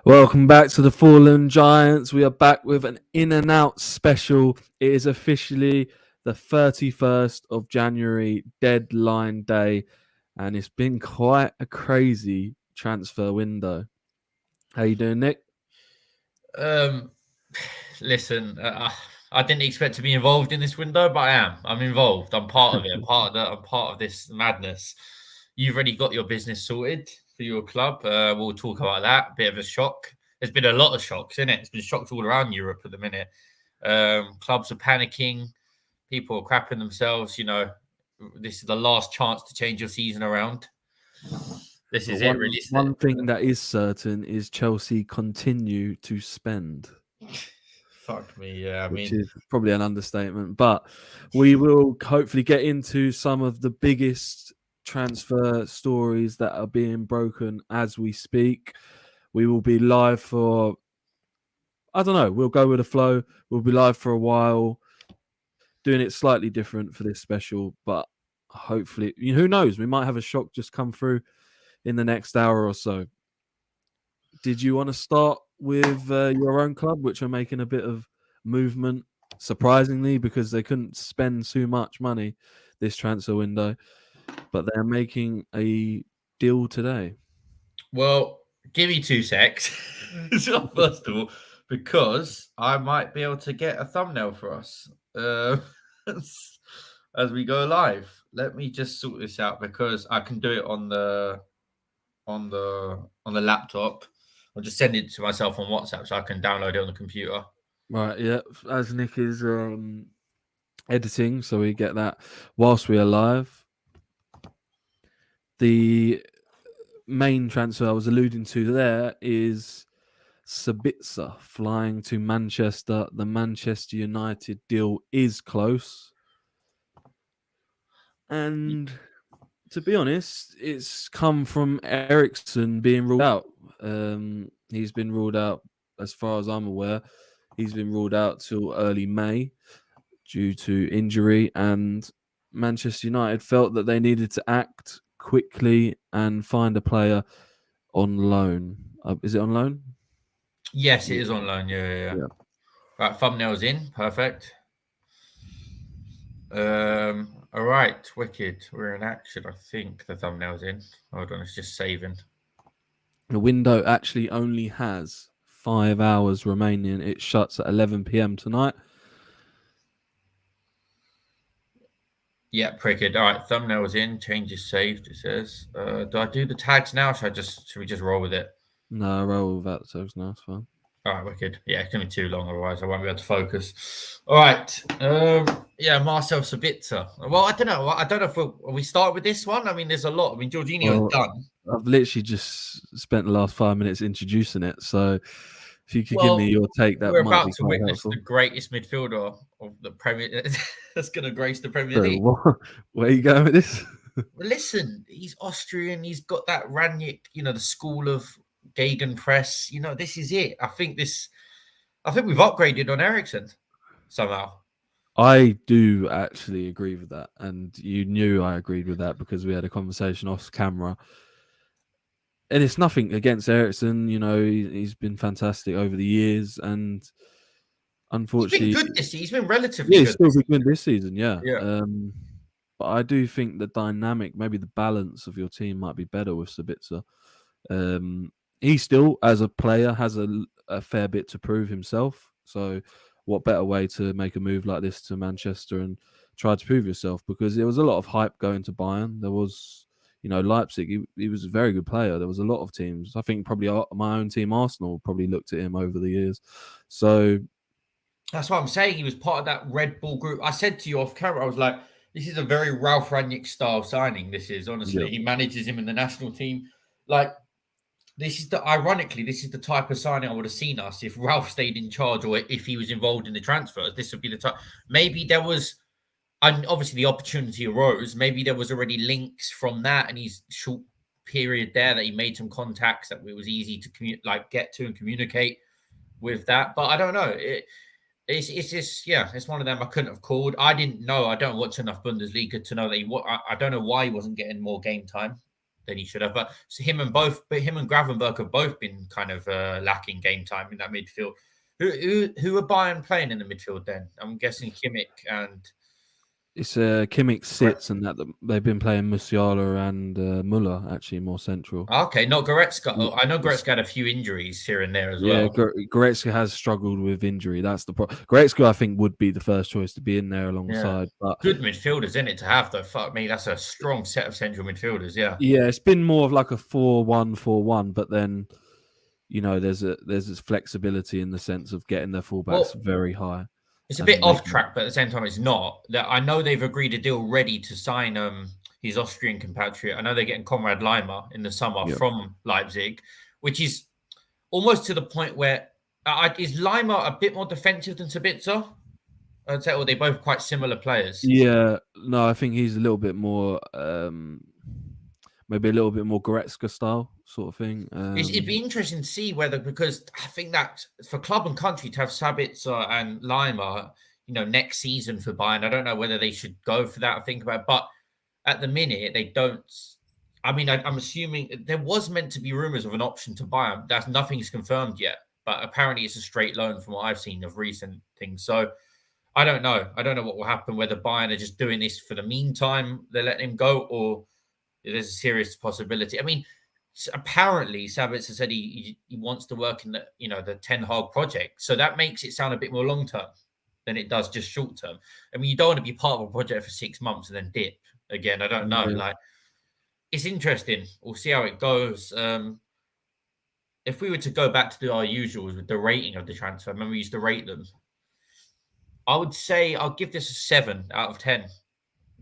Welcome back to the Fallen Giants. We are back with an in and out special. It is officially the 31st of January, deadline day, and it's been quite a crazy transfer window. How you doing, Nick? Um, listen, I didn't expect to be involved in this window, but I am. I'm involved. I'm part of it. I'm part of this madness. You've already got your business sorted for your club. We'll talk about that. Bit of a shock. There's been a lot of shocks, isn't it? It's been shocks all around Europe at the minute. Clubs are panicking. People are crapping themselves. This is the last chance to change your season around. This But is it, really. one thing that is certain is Chelsea continue to spend, Fuck me. Yeah, I which mean, is probably an understatement. But we will hopefully get into some of the biggest transfer stories that are being broken as we speak. We will be live for, I don't know, we'll go with the flow. We'll be live for a while, doing it slightly different for this special, but hopefully, who knows? We might have a shock just come through in the next hour or so. Did you want to start with your own club, which are making a bit of movement, surprisingly, because they couldn't spend too much money this transfer window, but they're making a deal today? well, give me 2 secs. So first of all, because I might be able to get a thumbnail for us as we go live. Let me just sort this out because I can do it on the laptop. I'll just send it to myself on WhatsApp so I can download it on the computer. Right, yeah. As Nick is editing, so we get that whilst we are live. The main transfer I was alluding to there is Sabitzer flying to Manchester. The Manchester United deal is close. And to be honest, it's come from Ericsson being ruled out. He's been ruled out, as far as I'm aware. He's been ruled out till early May due to injury, and Manchester United felt that they needed to act quickly and find a player on loan. Is it on loan? Yes, it Yeah. is on loan. Yeah. Yeah. Right, thumbnail's in. Perfect. All right, wicked. We're in action. I think the thumbnail's in. Hold on, it's just saving. The window actually only has 5 hours remaining. It shuts at 11 p.m. tonight. Yeah, pretty good. All right, thumbnail's in. Changes saved. It says. Do I do the tags now? Should we just roll with it? No, roll without the text now. It's fine. All right, wicked. Yeah, it's gonna be too long, otherwise I won't be able to focus. All right. Yeah, Marcel Sabitzer. Well, I don't know. I don't know if we start with this one. I mean, there's a lot. I mean, Jorginho's Well, done. I've literally just spent the last 5 minutes introducing it. So if you could give me Well, your take, that we're might about be to quite witness helpful. the greatest midfielder of the Premier that's going to grace the Premier So, League. where are you going with this? Listen, he's Austrian. He's got that Ranić, the school of Gegenpress. This is it. I think we've upgraded on Ericsson somehow. I do actually agree with that. And you knew I agreed with that because we had a conversation off camera. And it's nothing against Ericsson. He's been fantastic over the years. And He's been unfortunately, good this season. He's been relatively yeah, he's good still this been season. good this season. Yeah. Yeah. But I do think the dynamic, maybe the balance of your team might be better with Sabitzer. He still, as a player, has a fair bit to prove himself. So, what better way to make a move like this to Manchester and try to prove yourself? Because there was a lot of hype going to Bayern. There was, Leipzig. He was a very good player. There was a lot of teams. I think probably my own team, Arsenal, probably looked at him over the years. So That's what I'm saying. He was part of that Red Bull group. I said to you off camera, I was like, this is a very Ralph Rangnick style signing. This is yeah, honestly. He manages him in the national team. Like, this is the type of signing I would have seen us if Ralph stayed in charge or if he was involved in the transfers. This would be the type. Maybe there was, and obviously the opportunity arose. Maybe there was already links from that, and his short period there that he made some contacts that it was easy to get to and communicate with that. But I don't know. It's just it's one of them I couldn't have called. I didn't know. I don't watch enough Bundesliga to know that I don't know why he wasn't getting more game time. than he should have. But him and Gravenberch have both been kind of lacking game time in that midfield. Who are Bayern playing in the midfield then? I'm guessing Kimmich and It's Kimmich sits and that they've been playing Musiala and Muller actually more central. Okay, not Goretzka. I know Goretzka had a few injuries here and there as well. Goretzka has struggled with injury. That's the problem. Goretzka, I think, would be the first choice to be in there alongside. But good midfielders in it to have though. Fuck me, that's a strong set of central midfielders. Yeah, it's been more of like a 4-1-4-1, but then there's this flexibility in the sense of getting their fullbacks very high. It's a bit off track, but at the same time, it's not. I know they've agreed a deal ready to sign his Austrian compatriot. I know they're getting Konrad Laimer in the summer from Leipzig, which is almost to the point where is Laimer a bit more defensive than Sabitzer? I'd say, or they're both quite similar players. Yeah, no, I think he's a little bit more, maybe a little bit more Goretzka style sort of thing. It'd be interesting to see whether, because I think that for club and country to have Sabitzer and Laimer, next season for Bayern, I don't know whether they should go for that or think about it. But at the minute, they don't. I mean, I'm assuming there was meant to be rumors of an option to Bayern. Nothing's confirmed yet, but apparently it's a straight loan from what I've seen of recent things. So I don't know. I don't know what will happen, whether Bayern are just doing this for the meantime, they're letting him go, or there's a serious possibility. I mean, apparently Sabitzer said he wants to work in the Ten Hag project. So that makes it sound a bit more long-term than it does just short-term. I mean, you don't want to be part of a project for 6 months and then dip again. I don't know. Yeah. It's interesting. We'll see how it goes. If we were to go back to our usuals with the rating of the transfer, remember we used to rate them. I would say I'll give this a 7 out of 10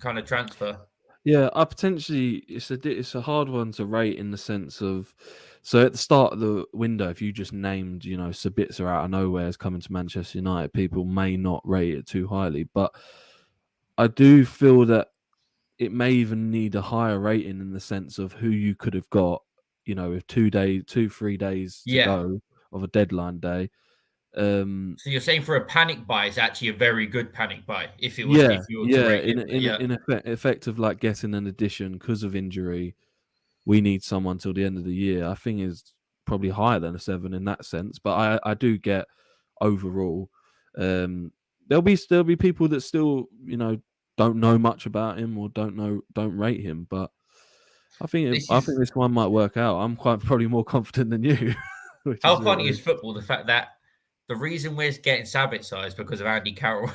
kind of transfer. Yeah, I potentially it's a hard one to rate in the sense of, so at the start of the window, if you just named Sabitzer out of nowhere as coming to Manchester United, people may not rate it too highly, but I do feel that it may even need a higher rating in the sense of who you could have got, with 3 days to go of a deadline day. So you're saying for a panic buy, it's actually a very good panic buy if it was. In effect of like getting an addition because of injury, we need someone till the end of the year. I think is probably higher than a 7 in that sense. But I do get overall. There'll be people that still don't know much about him or don't rate him, but I think this one might work out. I'm probably more confident than you. How funny is football? The fact that the reason we're getting Sabitzer is because of Andy Carroll.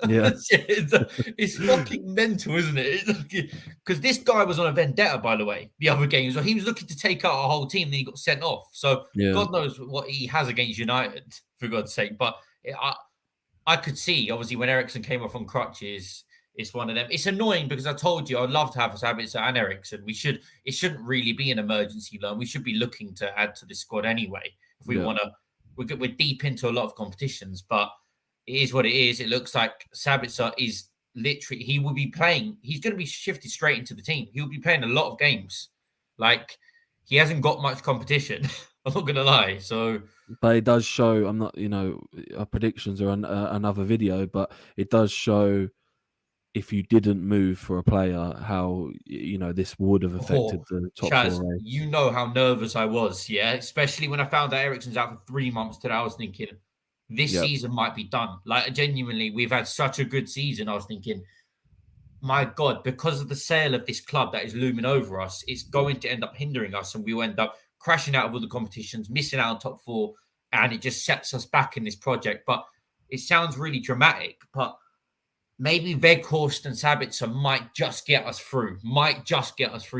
Yeah, it's fucking mental, isn't it? Because this guy was on a vendetta, by the way, the other game. So he was looking to take out our whole team, then he got sent off. So God knows what he has against United, for God's sake. But I could see, obviously, when Eriksen came off on crutches, it's one of them. It's annoying because I told you I'd love to have Sabitzer and Eriksen. It shouldn't really be an emergency loan. We should be looking to add to the squad anyway if we want to. We're deep into a lot of competitions, but it is what it is. It looks like Sabitzer is literally, he will be playing. He's going to be shifted straight into the team. He'll be playing a lot of games. Like, he hasn't got much competition. I'm not going to lie. So, but it does show, I'm not, our predictions are another video, but it does show if you didn't move for a player, how, this would have affected the top Chaz, 4 race. You know how nervous I was, yeah? Especially when I found out Eriksen's out for 3 months today. I was thinking, this season might be done. Like, genuinely, we've had such a good season. I was thinking, my God, because of the sale of this club that is looming over us, it's going to end up hindering us, and we will end up crashing out of all the competitions, missing out on top 4, and it just sets us back in this project. But it sounds really dramatic, but maybe Weghorst and Sabitzer might just get us through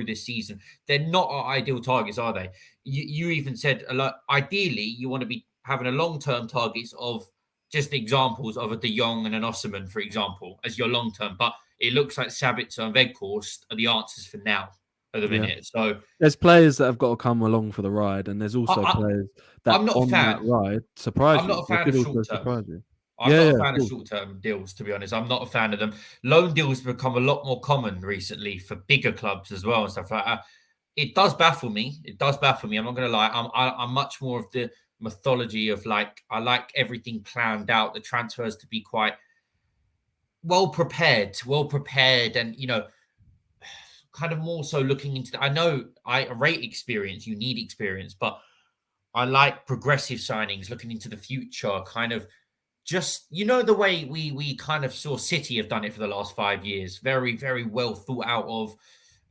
this season. They're not our ideal targets, are they? You even said, ideally, you want to be having a long-term targets of just examples of a De Jong and an Osimhen, for example, as your long-term. But it looks like Sabitzer and Weghorst are the answers for now at the minute. So there's players that have got to come along for the ride, and there's also players that I'm not on that ride surprise I'm not a fan of short-term. I'm not a fan of short-term deals, to be honest. I'm not a fan of them. Loan deals have become a lot more common recently for bigger clubs as well and stuff like that. It does baffle me. I'm not going to lie. I'm much more of the mythology of I like everything planned out. The transfers to be quite well prepared, and kind of more so looking into. I know I rate experience. You need experience, but I like progressive signings, looking into the future, kind of just the way we kind of saw City have done it for the last 5 years. Very, very well thought out of.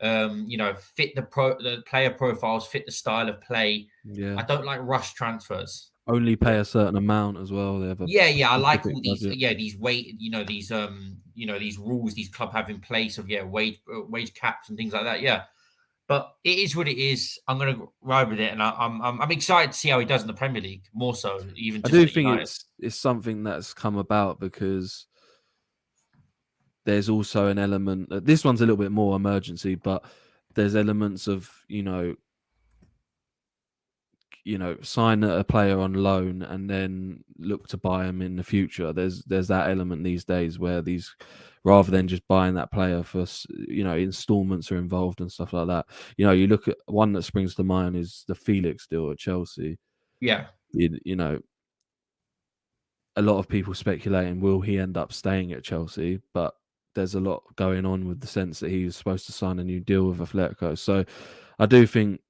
Fit the player profiles, fit the style of play. Yeah. I don't like rush transfers. Only pay a certain amount as well. They have a Yeah. I like specific all these. budget. These these rules these club have in place of wage caps and things like that. Yeah, but it is what it is. I'm going to ride with it, and I'm excited to see how he does in the Premier League. More so, even I just do at think United. it's something that's come about because there's also an element. This one's a little bit more emergency, but there's elements of sign a player on loan and then look to buy him in the future. There's that element these days where these, rather than just buying that player for installments are involved and stuff like that. You look at one that springs to mind is the Felix deal at Chelsea. Yeah, a lot of people speculating will he end up staying at Chelsea, but there's a lot going on with the sense that he was supposed to sign a new deal with Atletico. So I do think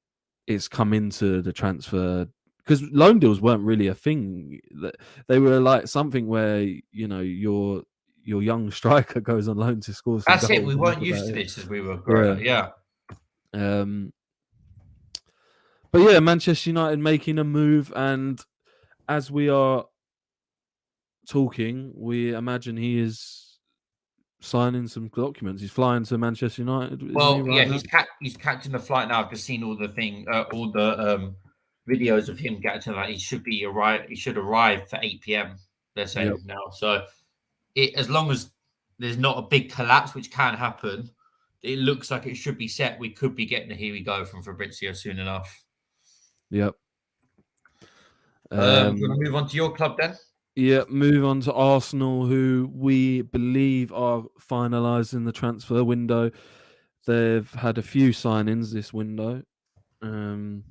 it's come into the transfer because loan deals weren't really a thing. They were like something where your young striker goes on loan to score some that's it. goals. We And that's weren't used about to it. this as we were growing up. Yeah. But yeah, Manchester United making a move, and as we are talking, we imagine he is signing some documents. He's flying to Manchester United, isn't he? Well, yeah, Right now? he's catching the flight now. I've just seen all the videos of him getting to that. He should arrive for 8 p.m. They're Yep. saying now. So as long as there's not a big collapse, which can happen, it looks like it should be set. We could be getting a here we go from Fabrizio soon enough. Yep. Do you want to move on to your club then? Yeah, move on to Arsenal, who we believe are finalising the transfer window. They've had a few signings this window, and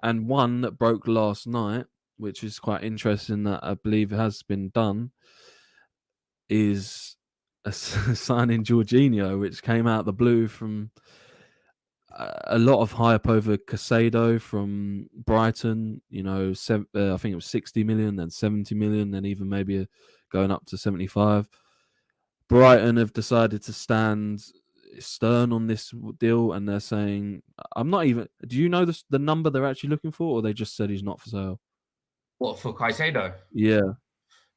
one that broke last night, which is quite interesting that I believe has been done, is a signing Jorginho, which came out of the blue from a lot of hype over Casado from Brighton. I think it was 60 million, then 70 million, then even maybe going up to 75. Brighton have decided to stand stern on this deal, and they're saying, "I'm not even." Do you know the number they're actually looking for, or they just said he's not for sale? What for Caicedo? Yeah,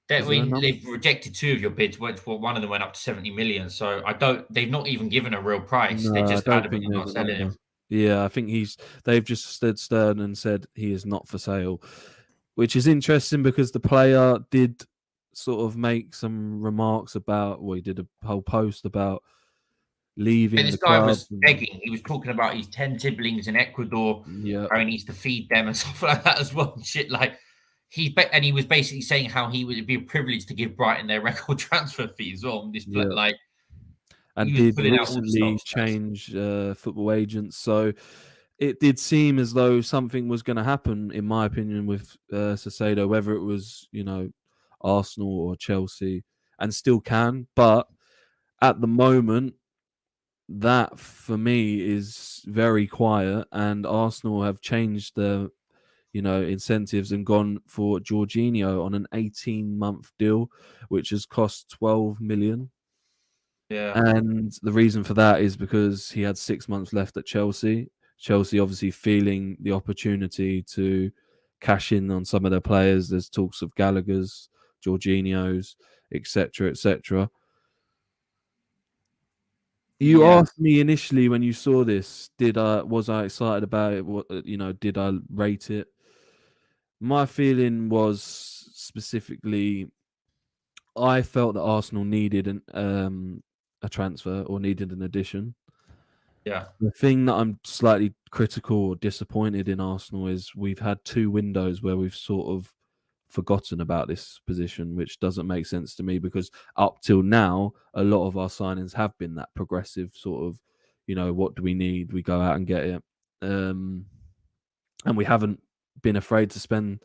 is there a number? They've rejected two of your bids. One of them went up to 70 million. So I don't. They've not even given a real price. They're No, I just don't adamant think on there's not a selling number. him. Yeah, I think they've just stood stern and said he is not for sale, which is interesting because the player did sort of make some remarks about, well, he did a whole post about And leaving this the guy club. was begging. He was talking about his 10 siblings in Ecuador, Yeah, how he needs to feed them and stuff like that as well. And shit like he was basically saying how he would be a privilege to give Brighton their record transfer fee as well. yeah. Like And he was did pulling out all the recently stops. change football agents. So it did seem as though something was going to happen, in my opinion, with Caicedo, whether it was, Arsenal or Chelsea, and still can. But at the moment, that for me is very quiet, and Arsenal have changed their incentives and gone for Jorginho on an 18-month deal, which has cost 12 million. Yeah. And the reason for that is because he had 6 months left at Chelsea. Chelsea obviously feeling the opportunity to cash in on some of their players. There's talks of Gallagher's, Jorginho's, etc., etc. You Yeah. asked me initially when you saw this, was I excited about it? Did I rate it? My feeling was specifically, I felt that Arsenal needed a transfer or needed an addition. Yeah. The thing that I'm slightly critical or disappointed in Arsenal is we've had 2 windows where we've sort of forgotten about this position, which doesn't make sense to me because up till now, a lot of our signings have been that progressive sort of, what do we need? We go out and get it. And we haven't been afraid to spend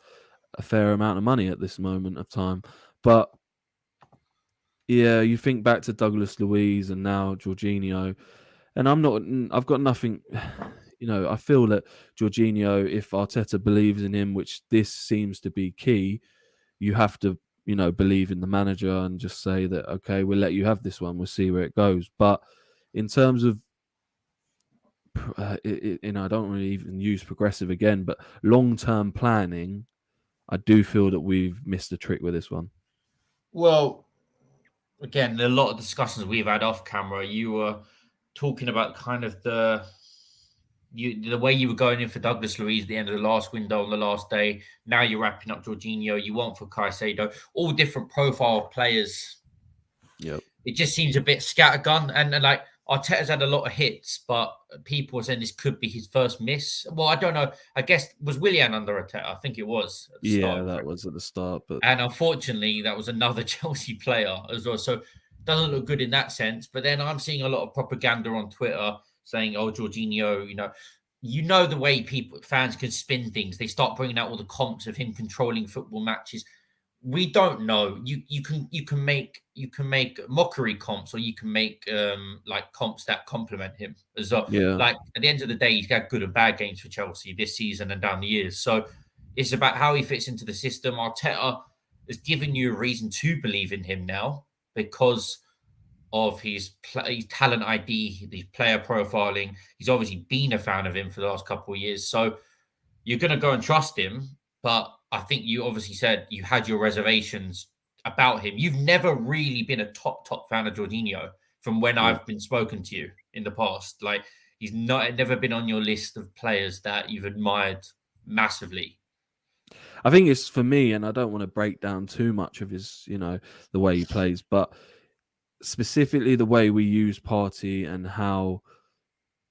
a fair amount of money at this moment of time. But yeah, you think back to Douglas Luiz and now Jorginho, And I've got nothing. I feel that Jorginho, if Arteta believes in him, which this seems to be key, you have to, believe in the manager and just say that, okay, we'll let you have this one. We'll see where it goes. But in terms of, I don't really even use progressive again, but long-term planning, I do feel that we've missed a trick with this one. Well, again, a lot of discussions we've had off camera, you were talking about kind of the way you were going in for Douglas Luiz at the end of the last window on the last day. Now you're wrapping up Jorginho. You want for Caicedo, all different profile players. Yep. It just seems a bit scattergun. And like Arteta's had a lot of hits, but people are saying this could be his first miss. Well, I don't know. I guess was Willian under Arteta? I think it was at the start. Yeah, that was at the start. And unfortunately, that was another Chelsea player as well. So it doesn't look good in that sense. But then I'm seeing a lot of propaganda on Twitter saying, "Oh, Jorginho, you know the way fans can spin things. They start bringing out all the comps of him controlling football matches. We don't know. You can make mockery comps, or you can make like comps that complement him as well. Yeah. Like at the end of the day, he's got good and bad games for Chelsea this season and down the years. So it's about how he fits into the system. Arteta has given you a reason to believe in him now because of his talent ID, the player profiling. He's obviously been a fan of him for the last couple of years. So you're going to go and trust him. But I think you obviously said you had your reservations about him. You've never really been a top fan of Jorginho from when I've been spoken to you in the past. Like he's never been on your list of players that you've admired massively. I think it's for me, and I don't want to break down too much of his, the way he plays, but specifically the way we use Partey and how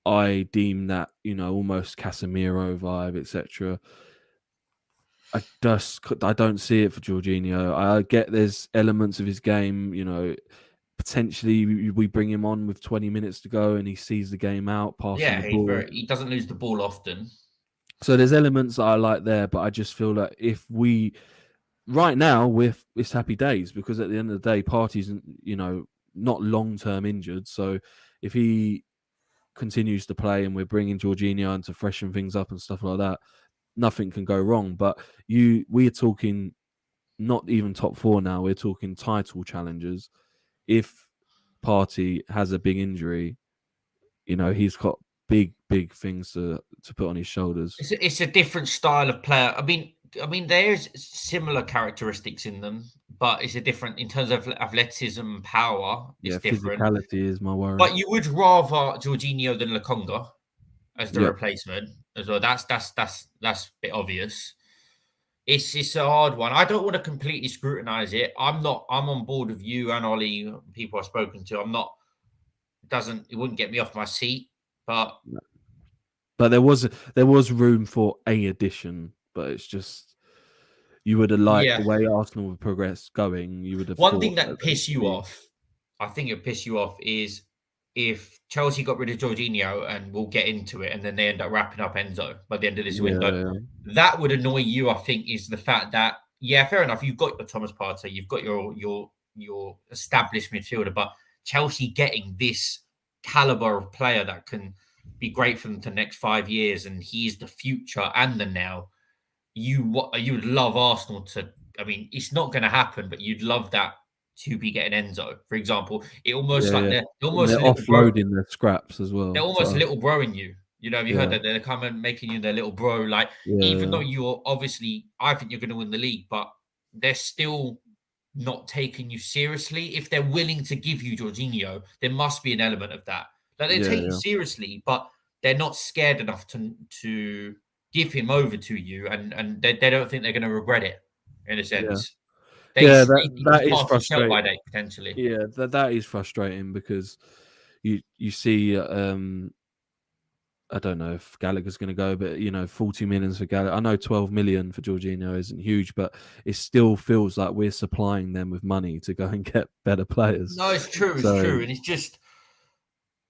I deem that, almost Casemiro vibe, etc. I don't see it for Jorginho. I get there's elements of his game, potentially we bring him on with 20 minutes to go and he sees the game out, passing the ball. He doesn't lose the ball often. So there's elements that I like there, but I just feel like right now it's happy days because at the end of the day, Partey's, not long-term injured. So if he continues to play and we're bringing Jorginho in to freshen things up and stuff like that, nothing can go wrong. But we're talking not even top four now. We're talking title challengers. If Partey has a big injury, he's got big things to put on his shoulders. It's a different style of player. I mean, there's similar characteristics in them, but it's a different in terms of athleticism and power. It's different. Physicality is my worry. But you would rather Jorginho than Lokonga as the replacement as well. That's a bit obvious. It's a hard one. I don't want to completely scrutinize it. I'm on board with you and Ollie, people I've spoken to. It wouldn't get me off my seat, but there was room for a addition, but it's just you would have liked the way Arsenal would progress going. You would have one thing that piss you off. I think it piss you off is if Chelsea got rid of Jorginho, and we'll get into it, and then they end up wrapping up Enzo by the end of this window. Yeah. That would annoy you, I think, is the fact that fair enough, you've got your Thomas Partey, you've got your established midfielder, but Chelsea getting this caliber of player that can be great for them to the next 5 years, and he's the future and the now. You would love Arsenal to. I mean, it's not going to happen, but you'd love that to be getting Enzo, for example. It almost they're offloading their scraps as well. They're almost little broing you. Have you heard that they're kind of making you their little bro? Like even though you're obviously, I think you're going to win the league, but they're still not taking you seriously. If they're willing to give you Jorginho, there must be an element of that. Like they take you seriously, but they're not scared enough to give him over to you, and they don't think they're going to regret it in a sense. That is frustrating. By date, potentially. Yeah, that is frustrating because you see, I don't know if Gallagher's going to go, but 40 million for Gallagher. I know 12 million for Jorginho isn't huge, but it still feels like we're supplying them with money to go and get better players. No, it's true. It's true, and it's just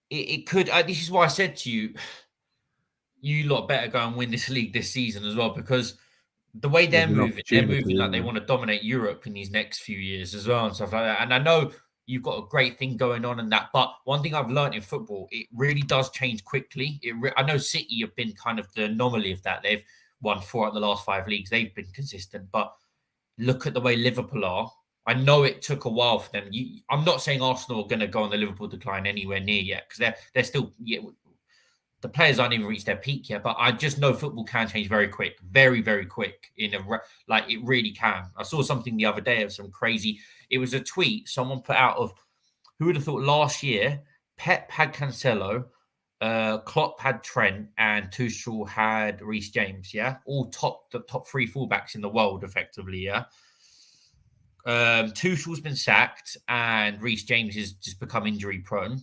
it could. This is why I said to you, you lot better go and win this league this season as well, because the way they're moving like they want to dominate Europe in these next few years as well and stuff like that. And I know you've got a great thing going on and that. But one thing I've learned in football, it really does change quickly. I know City have been kind of the anomaly of that. They've won 4 out of the last 5 leagues. They've been consistent, but look at the way Liverpool are. I know it took a while for them. I'm not saying Arsenal are going to go on the Liverpool decline anywhere near yet because they're still the players aren't even reached their peak yet. But I just know football can change very quick, very very quick. Like it really can. I saw something the other day of some crazy. It was a tweet someone put out of who would have thought last year Pep had Cancelo, Klopp had Trent, and Tuchel had Reece James. Yeah, all the top 3 fullbacks in the world, effectively. Yeah. Tuchel's been sacked, and Reece James has just become injury prone.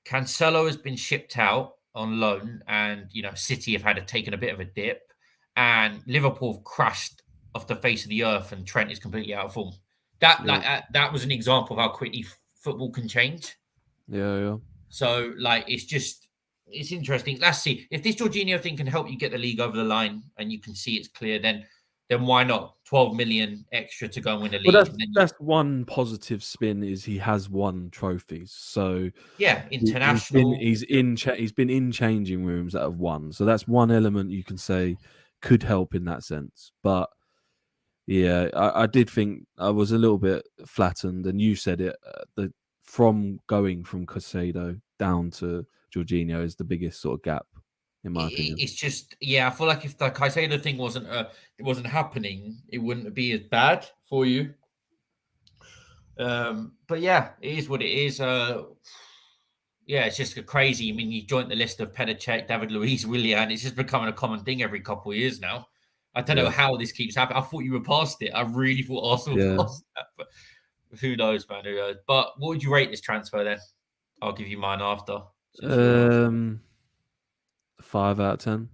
Cancelo has been shipped out on loan, and City have taken a bit of a dip, and Liverpool have crashed off the face of the earth, and Trent is completely out of form. That was an example of how quickly football can change. Yeah. So it's interesting. Let's see if this Jorginho thing can help you get the league over the line, and you can see it's clear. Then why not? 12 million extra to go and win a league. Well, that's one positive spin is he has won trophies. So yeah, international. He's been in changing rooms that have won. So that's one element you can say could help in that sense. But yeah, I did think I was a little bit flattened, and you said it. From going from Caicedo down to Jorginho is the biggest sort of gap, in my opinion. It's just, I feel like if the Caicedo thing wasn't happening, it wouldn't be as bad for you. But yeah, it is what it is. It's just crazy. I mean, you joined the list of Pedicek, David Luiz, Willian. It's just becoming a common thing every couple of years now. I don't know how this keeps happening. I thought you were past it. I really thought Arsenal were past that. But who knows, man? Who knows? But what would you rate this transfer then? I'll give you mine after. 5 out of 10.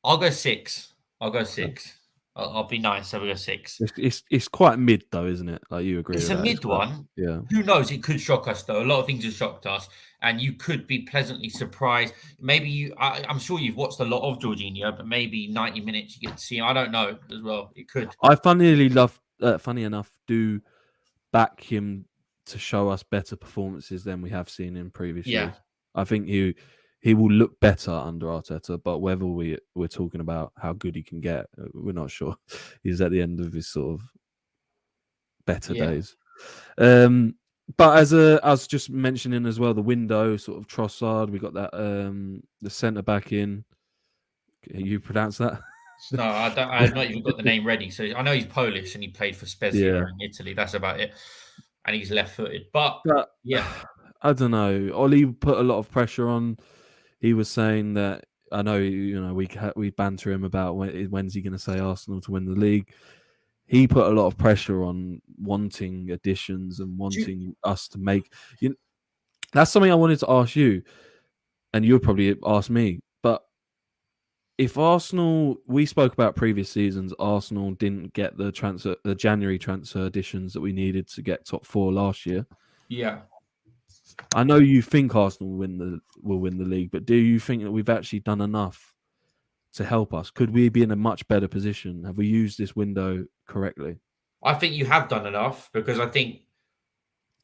I'll go 6. I'll be nice. I'll go 6. It's quite mid though, isn't it? Like you agree? It's with a that mid one. Yeah. Who knows? It could shock us though. A lot of things have shocked us, and you could be pleasantly surprised. Maybe I'm sure you've watched a lot of Jorginho, but maybe 90 minutes you get to see him. I don't know as well. It could. I funny enough, do back him to show us better performances than we have seen in previous years. I think he will look better under Arteta, but whether we're talking about how good he can get, we're not sure. He's at the end of his sort of better days. But as I was just mentioning as well, the window sort of Trossard, we got that the centre back in. Can you pronounce that? No, I've not even got the name ready. So I know he's Polish and he played for Spezia in Italy. That's about it. And he's left-footed. But yeah, I don't know. Oli put a lot of pressure on. He was saying that, I know, we banter him about when's he going to say Arsenal to win the league. He put a lot of pressure on wanting additions and wanting us to make. That's something I wanted to ask you, and you'll probably ask me. But if Arsenal, we spoke about previous seasons, Arsenal didn't get the January transfer additions that we needed to get top 4 last year. Yeah. I know you think Arsenal will win the league, but do you think that we've actually done enough to help us? Could we be in a much better position? Have we used this window correctly? I think you have done enough, because I think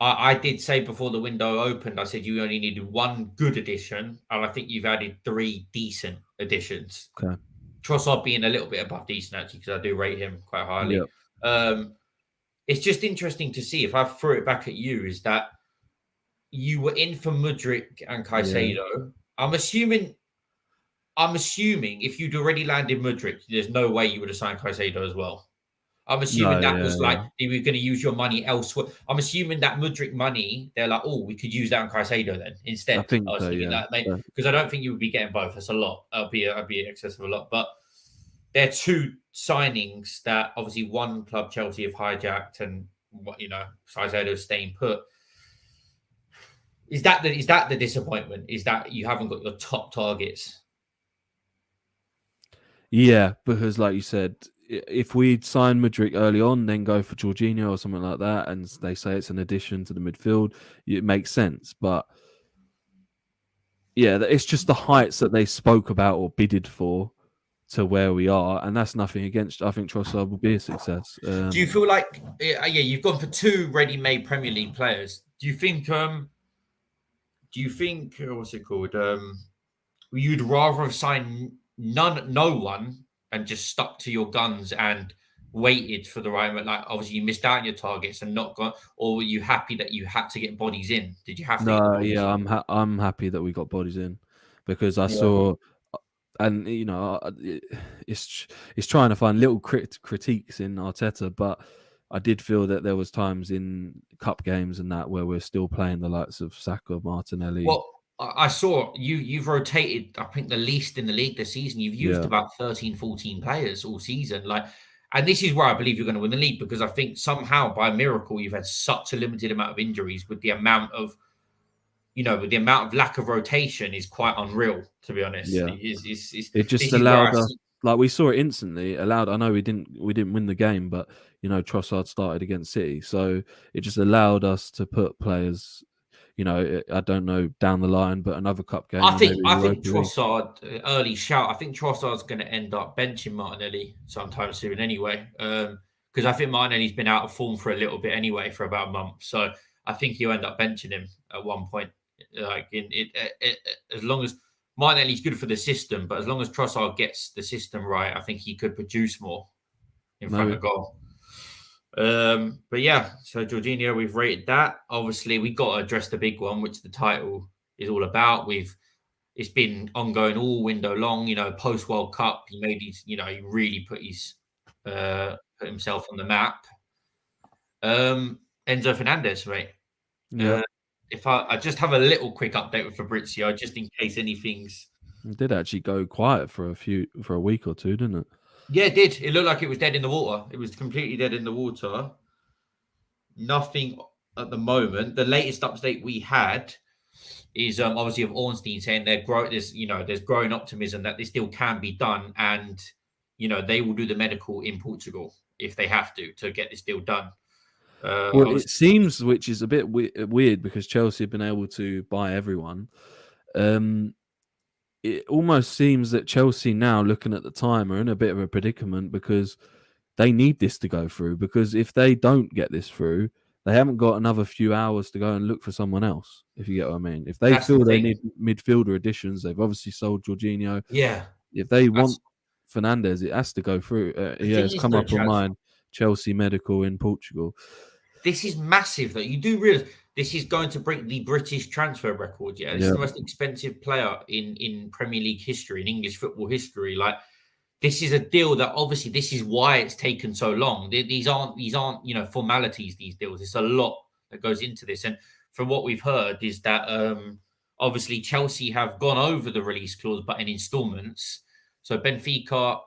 I did say before the window opened, I said you only needed 1 good addition, and I think you've added 3 decent additions. Okay. Trossard being a little bit above decent, actually, because I do rate him quite highly. Yep. It's just interesting to see, if I threw it back at you, is that you were in for Mudryk and Caicedo. Yeah. I'm assuming if you'd already landed Mudryk, there's no way you would have signed Caicedo as well. I'm assuming they were going to use your money elsewhere. I'm assuming that Mudryk money, they're like, we could use that on Caicedo then instead. I think so, yeah. Because I don't think you would be getting both. That's a lot. I'd be in excess of a lot. But they're 2 signings that obviously one club, Chelsea, have hijacked, and Caicedo's staying put. Is that the disappointment? Is that you haven't got your top targets? Yeah, because like you said, if we'd sign Mudryk early on, then go for Jorginho or something like that, and they say it's an addition to the midfield, it makes sense. But yeah, it's just the heights that they spoke about or bidded for to where we are, and that's nothing against. I think Trossard will be a success. Do you feel like, yeah, you've gone for two ready-made Premier League players? Do you think what's it called? You'd rather have signed no one and just stuck to your guns and waited for the right moment? Like, obviously, you missed out on your targets and not got, or were you happy that you had to get bodies in? Did you have to get the No, bodies yeah, in? I'm happy that we got bodies in, because I Yeah. saw, and it's trying to find little critiques in Arteta, but I did feel that there was times in cup games and that where we're still playing the likes of Saka, Martinelli. Well, I saw you've rotated, I think, the least in the league this season. You've used Yeah. about 13, 14 players all season. And this is where I believe you're going to win the league, because I think somehow by miracle you've had such a limited amount of injuries with the amount of lack of rotation is quite unreal, to be honest. Yeah. It This just is where allowed us, like we saw it instantly. Allowed. I know we didn't win the game, but Trossard started against City, so it just allowed us to put players. I don't know down the line, but another cup game. I think Europa League. Trossard, early shout. I think Trossard's going to end up benching Martinelli sometime soon anyway, because I think Martinelli's been out of form for a little bit anyway, for about a month. So I think he'll end up benching him at one point. Like as long as Martinelli's good for the system, but as long as Trossard gets the system right, I think he could produce more in front of goal. But yeah, so Jorginho, we've rated that. Obviously, we got to address the big one, which the title is all about. It's been ongoing all window long. Post World Cup, he made his, he really put himself on the map. Enzo Fernandez, mate. Yeah. If I just have a little quick update with Fabrizio, just in case anything's. It did actually go quiet for a week or two, didn't it? Yeah, it did. It looked like it was dead in the water. It was completely dead in the water. Nothing at the moment. The latest update we had is obviously of Ornstein saying there's growing optimism that this still can be done, and they will do the medical in Portugal if they have to get this deal done. Well, it seems, which is a bit weird, because Chelsea have been able to buy everyone. It almost seems that Chelsea now, looking at the time, are in a bit of a predicament, because they need this to go through. Because if they don't get this through, they haven't got another few hours to go and look for someone else, if you get what I mean. If they feel they need midfielder additions, they've obviously sold Jorginho. Yeah. If they want Fernandez, it has to go through. It's come up on mine. Chelsea medical in Portugal. This is massive, though. You do realize this is going to break the British transfer record. Yeah, this is the most expensive player in Premier League history, in English football history. Like, this is a deal that obviously this is why it's taken so long. These aren't formalities. These deals. There's a lot that goes into this, and from what we've heard is that obviously Chelsea have gone over the release clause, but in installments. So Benfica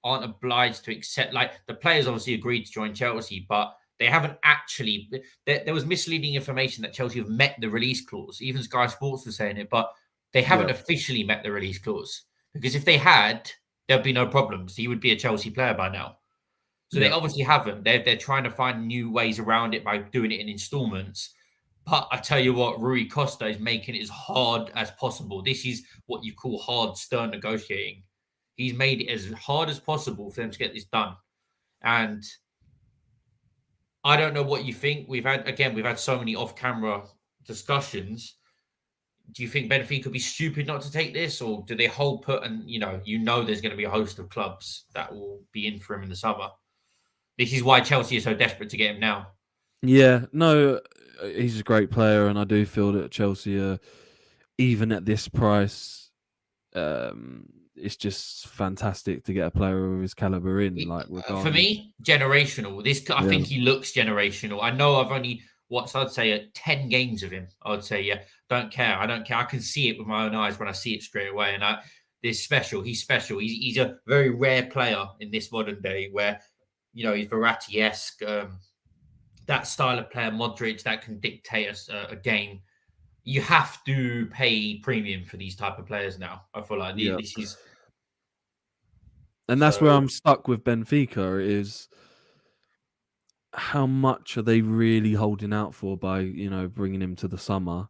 aren't obliged to accept. Like, the players obviously agreed to join Chelsea, but they haven't actually. There was misleading information that Chelsea have met the release clause. Even Sky Sports was saying it, but they haven't officially met the release clause, because if they had, there'd be no problems. He would be a Chelsea player by now. So they obviously haven't. They're trying to find new ways around it by doing it in installments. But I tell you what, Rui Costa is making it as hard as possible. This is what you call hard, stern negotiating. He's made it as hard as possible for them to get this done. And I don't know what you think. We've had so many off-camera discussions. Do you think Benfica could be stupid not to take this, or do they hold put and there's going to be a host of clubs that will be in for him in the summer? This is why Chelsea is so desperate to get him now. Yeah, no, he's a great player, and I do feel that Chelsea are, even at this price, it's just fantastic to get a player of his caliber in. For me, generational. I think he looks generational. I know I've only watched, I'd say, 10 games of him. I'd say, yeah, don't care. I don't care. I can see it with my own eyes when I see it straight away. And this special. He's special. He's a very rare player in this modern day where, he's Verratti-esque. That style of player, Modric, that can dictate a game. You have to pay premium for these type of players now. I feel like this is. And that's where I'm stuck with Benfica, is how much are they really holding out for by, bringing him to the summer?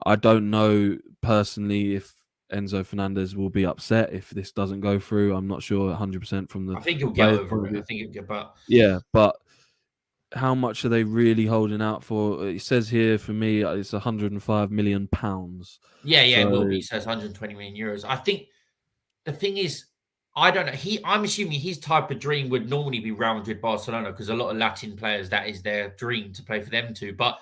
I don't know personally if Enzo Fernandez will be upset if this doesn't go through. I'm not sure 100% from the I think he'll get player's point over of it. I view. think he'll get, but Yeah, but how much are they really holding out for? It says here for me it's 105 million pounds. yeah, it will be. So So it's 120 million euros. I think the thing is, I don't know. I'm assuming his type of dream would normally be Real Madrid, Barcelona, because a lot of Latin players that is their dream to play for them too. But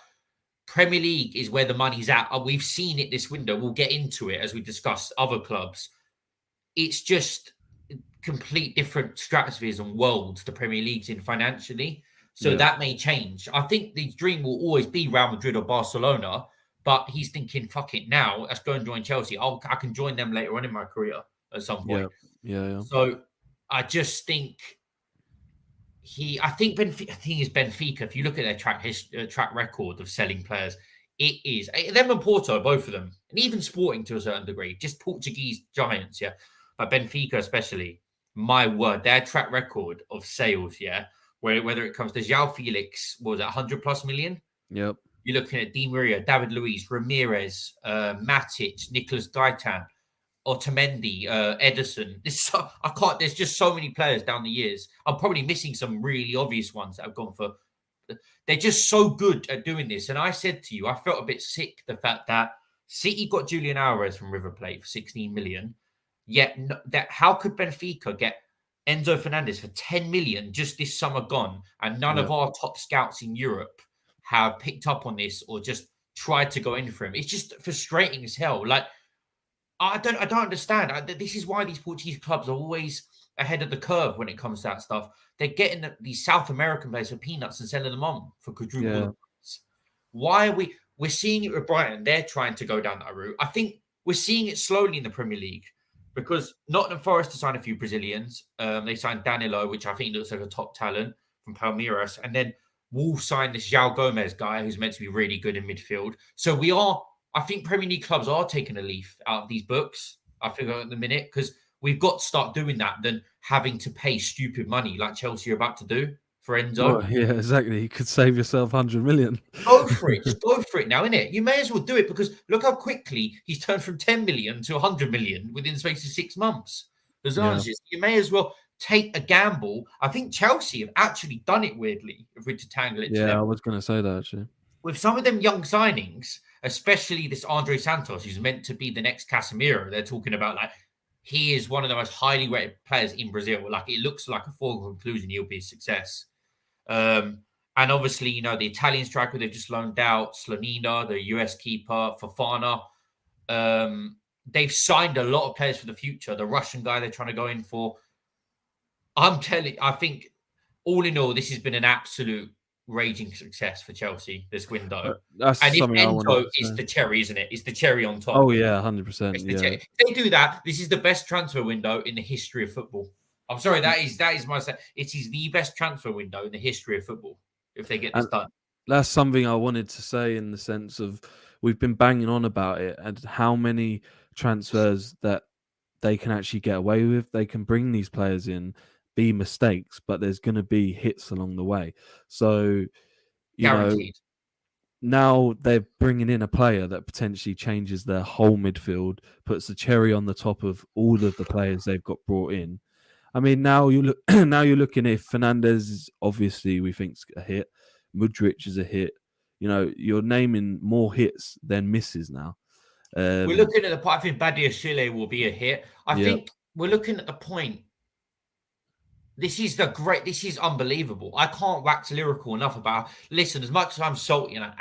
Premier League is where the money's at. We've seen it this window. We'll get into it as we discuss other clubs. It's just complete different stratospheres and worlds the Premier League's in financially. So yeah, that may change. I think the dream will always be Real Madrid or Barcelona, but he's thinking, fuck it now. Let's go and join Chelsea. I can join them later on in my career at some yeah, point. yeah. So I just think I think Benfica, if you look at their track record of selling players, it is them and Porto, both of them, and even Sporting to a certain degree, just Portuguese giants, yeah. But Benfica especially, my word, their track record of sales, yeah, whether it comes to João Felix, what was it 100 plus million? Yep. You're looking at Di Maria, David Luiz, Ramirez, Matic, Nicolas Gaitan, Otamendi, Edison. I can't. There's just so many players down the years. I'm probably missing some really obvious ones that have gone for. They're just so good at doing this. And I said to you, I felt a bit sick the fact that City got Julian Alvarez from River Plate for 16 million. Yet how could Benfica get Enzo Fernandez for 10 million just this summer gone, and none of our top scouts in Europe have picked up on this or just tried to go in for him? It's just frustrating as hell. Like, I don't understand. This is why these Portuguese clubs are always ahead of the curve when it comes to that stuff. They're getting these South American players for peanuts and selling them on for quadruple the price. Why are we're seeing it with Brighton? They're trying to go down that route. I think we're seeing it slowly in the Premier League because Nottingham Forest to sign a few Brazilians. They signed Danilo, which I think looks like a top talent from Palmeiras, and then Wolves signed this João Gomez guy who's meant to be really good in midfield. So I think Premier League clubs are taking a leaf out of these books, I figure at the minute, because we've got to start doing that than having to pay stupid money like Chelsea are about to do for Enzo. Well, yeah, exactly. You could save yourself 100 million. Go for it. Just go for it now, innit? You may as well do it because look how quickly he's turned from 10 million to 100 million within the space of 6 months. You may as well take a gamble. I think Chelsea have actually done it weirdly, if we're to tangle it to them. Yeah, I was going to say that actually. With some of them young signings, especially this Andre Santos, who's meant to be the next Casemiro, they're talking about like he is one of the most highly rated players in Brazil. Like it looks like a foregone conclusion he'll be a success. And obviously, the Italian striker they've just loaned out, Slonina, the US keeper, Fofana. They've signed a lot of players for the future. The Russian guy they're trying to go in for. I think all in all, this has been an absolute raging success for Chelsea this window. That's and if something Enzo is the cherry, isn't it? It's the cherry on top. Oh yeah, 100%. Yeah. If they do that, this is the best transfer window in the history of football. I'm sorry, that is my say. It is the best transfer window in the history of football if they get this done. That's something I wanted to say in the sense of we've been banging on about it and how many transfers that they can actually get away with. They can bring these players in, be mistakes, but there's going to be hits along the way. So, Guaranteed. Now they're bringing in a player that potentially changes their whole midfield, puts the cherry on the top of all of the players they've got brought in. I mean, now you're looking at Fernandez is obviously we think's a hit. Mudryk is a hit. You're naming more hits than misses now. We're looking at I think Badiashile will be a hit. I think we're looking at the point. This is unbelievable. I can't wax lyrical enough about. Listen, as much as I'm salty and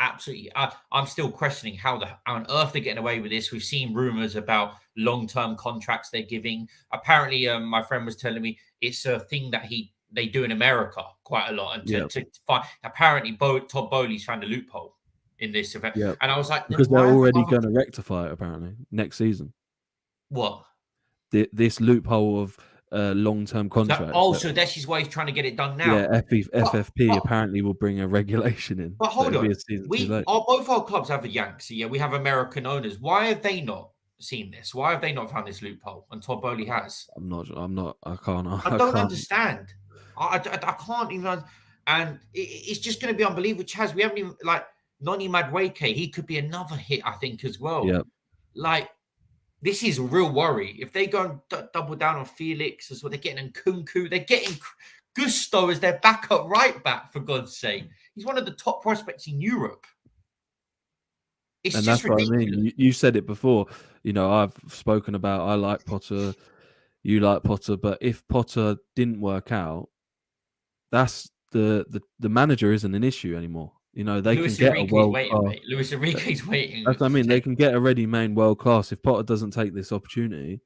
I'm still questioning how on earth they're getting away with this. We've seen rumors about long-term contracts they're giving. Apparently, my friend was telling me it's a thing that they do in America quite a lot. And to find, apparently, Todd Boehly's found a loophole in this event. Yep. And I was like, because they're already going to rectify it apparently next season. What? This loophole of long-term contract. So this is why he's trying to get it done now. Yeah, FFP apparently will bring a regulation in. But hold on, both our clubs have a Yanks. Yeah, we have American owners. Why have they not seen this? Why have they not found this loophole? And Todd Boehly has. I can't. I don't understand. I can't even. And it's just going to be unbelievable. Chaz, we haven't even Noni Madueke. He could be another hit, I think, as well. Yeah. This is a real worry. If they go and double down on Felix as well, they're getting Nkunku, they're getting Gusto as their backup right back, for God's sake. He's one of the top prospects in Europe. It's And just that's what I ridiculous. mean. You said it before. I've spoken about I like Potter, you like Potter, but if Potter didn't work out, that's the manager isn't an issue anymore. They can Luis get a Enrique's world waiting, class. mate. Luis Enrique's waiting. That's what I mean. They can get a ready-made world class if Potter doesn't take this opportunity.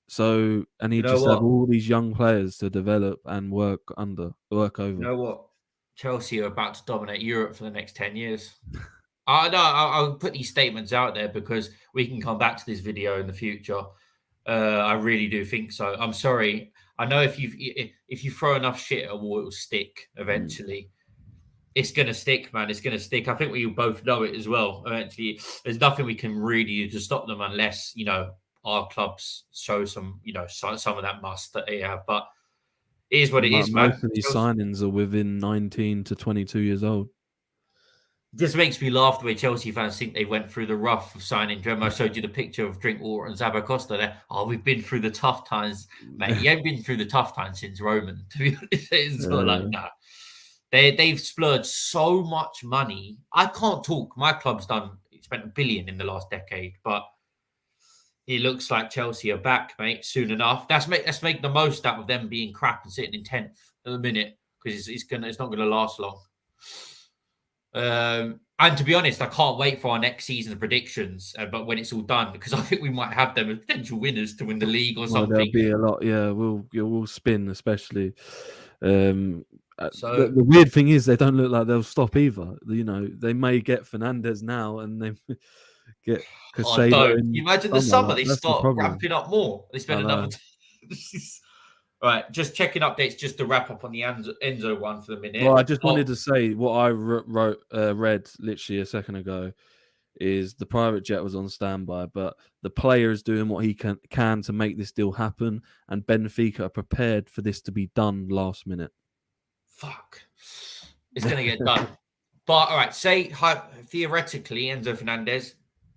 So, and he just have all these young players to develop and work over. You know what? Chelsea are about to dominate Europe for the next 10 years. I'll put these statements out there because we can come back to this video in the future. I really do think so. I'm sorry. I know if you throw enough shit at a wall, it will stick eventually. It's going to stick, man. It's going to stick. I think we both know it as well. Eventually, there's nothing we can really do to stop them unless, our clubs show some of that must that they have. But it is what it is, man. Most of these signings are within 19 to 22 years old. Just makes me laugh the way Chelsea fans think they went through the rough of signing. Remember, I showed you the picture of Drinkwater and Zabacosta there. Oh, we've been through the tough times, mate. You ain't been through the tough times since Roman, to be honest. It's not like that. They've splurged so much money. I can't talk. My club's spent $1 billion in the last decade, but it looks like Chelsea are back, mate, soon enough. Let's make the most out of them being crap and sitting in 10th at the minute because it's not gonna last long. And to be honest, I can't wait for our next season's predictions. But when it's all done, because I think we might have them as potential winners to win the league or something. There'll be a lot. Yeah, we'll spin, especially. The weird thing is they don't look like they'll stop either. They may get Fernandez now, and they get Casado. You imagine the summer they start ramping up more. They spend another. Right, just checking updates just to wrap up on the Enzo one for the minute. Well, I just wanted to say what I read literally a second ago is the private jet was on standby, but the player is doing what he can to make this deal happen, and Benfica are prepared for this to be done last minute. Fuck. It's going to get done. But, all right, say theoretically Enzo Fernandez,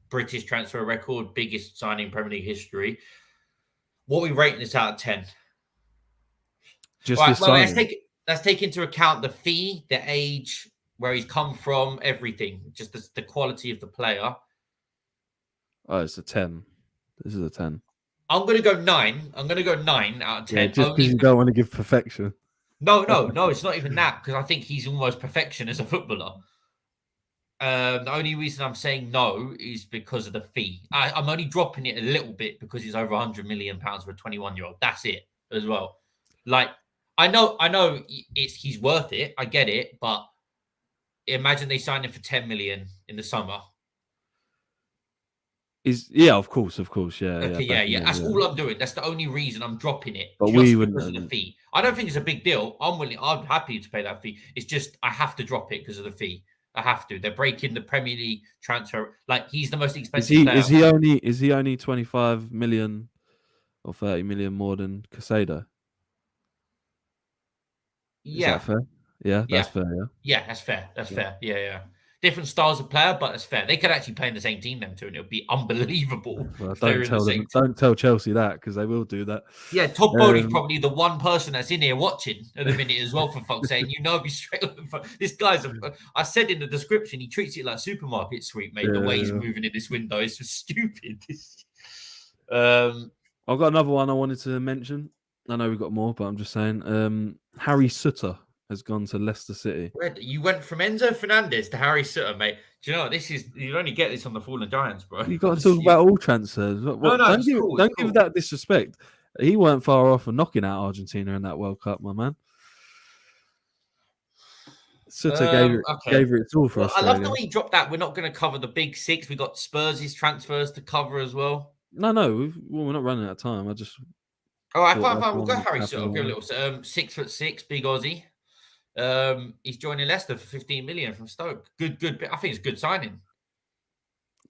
British transfer record, biggest signing in Premier League history. What are we rating this out of 10? Let's take into account the fee, the age, where he's come from, everything. Just the quality of the player. Oh, it's a 10. This is a 10. I'm going to go 9. I'm going to go 9 out of 10. Yeah, just because you don't want to give perfection. No, it's not even that, because I think he's almost perfection as a footballer. The only reason I'm saying no is because of the fee. I'm only dropping it a little bit because it's over £100 million for a 21-year-old. That's it as well. Like, I know he's worth it. I get it, but imagine they signed him for 10 million in the summer. Of course, yeah. Okay, yeah. That's all I'm doing. That's the only reason I'm dropping it. But we wouldn't because of the fee. I don't think it's a big deal. I'm happy to pay that fee. It's just I have to drop it because of the fee. I have to. They're breaking the Premier League transfer. Like, he's the most expensive player. Is he only 25 million or 30 million more than Casado? Yeah. Is that fair? Yeah, that's fair, yeah. Yeah, that's fair. That's fair. Yeah. Different styles of player, but that's fair. They could actually play in the same team, them two, and it would be unbelievable. Well, don't tell Chelsea that, because they will do that. Yeah, Todd Boehly's probably the one person that's in here watching at the minute as well, for fuck's sake. Me straight up. This guy's I said in the description, he treats it like supermarket sweep, mate. The way he's moving in this window is just stupid. I've got another one I wanted to mention. I know we've got more, but I'm just saying. Harry Sutter has gone to Leicester City. You went from Enzo Fernandez to Harry Sutter, mate. Do you know what? You only get this on the Fallen Giants, bro. You've got to talk about all transfers. Don't give that disrespect. He weren't far off of knocking out Argentina in that World Cup, my man. Sutter gave it all for us. I love the way he dropped that. We're not going to cover the big six. We got Spurs' transfers to cover as well. No, we're not running out of time. All right, fine. We'll go Harry Sutter. I'll give a little 6'6", big Aussie. He's joining Leicester for 15 million from Stoke. Good. I think it's a good signing.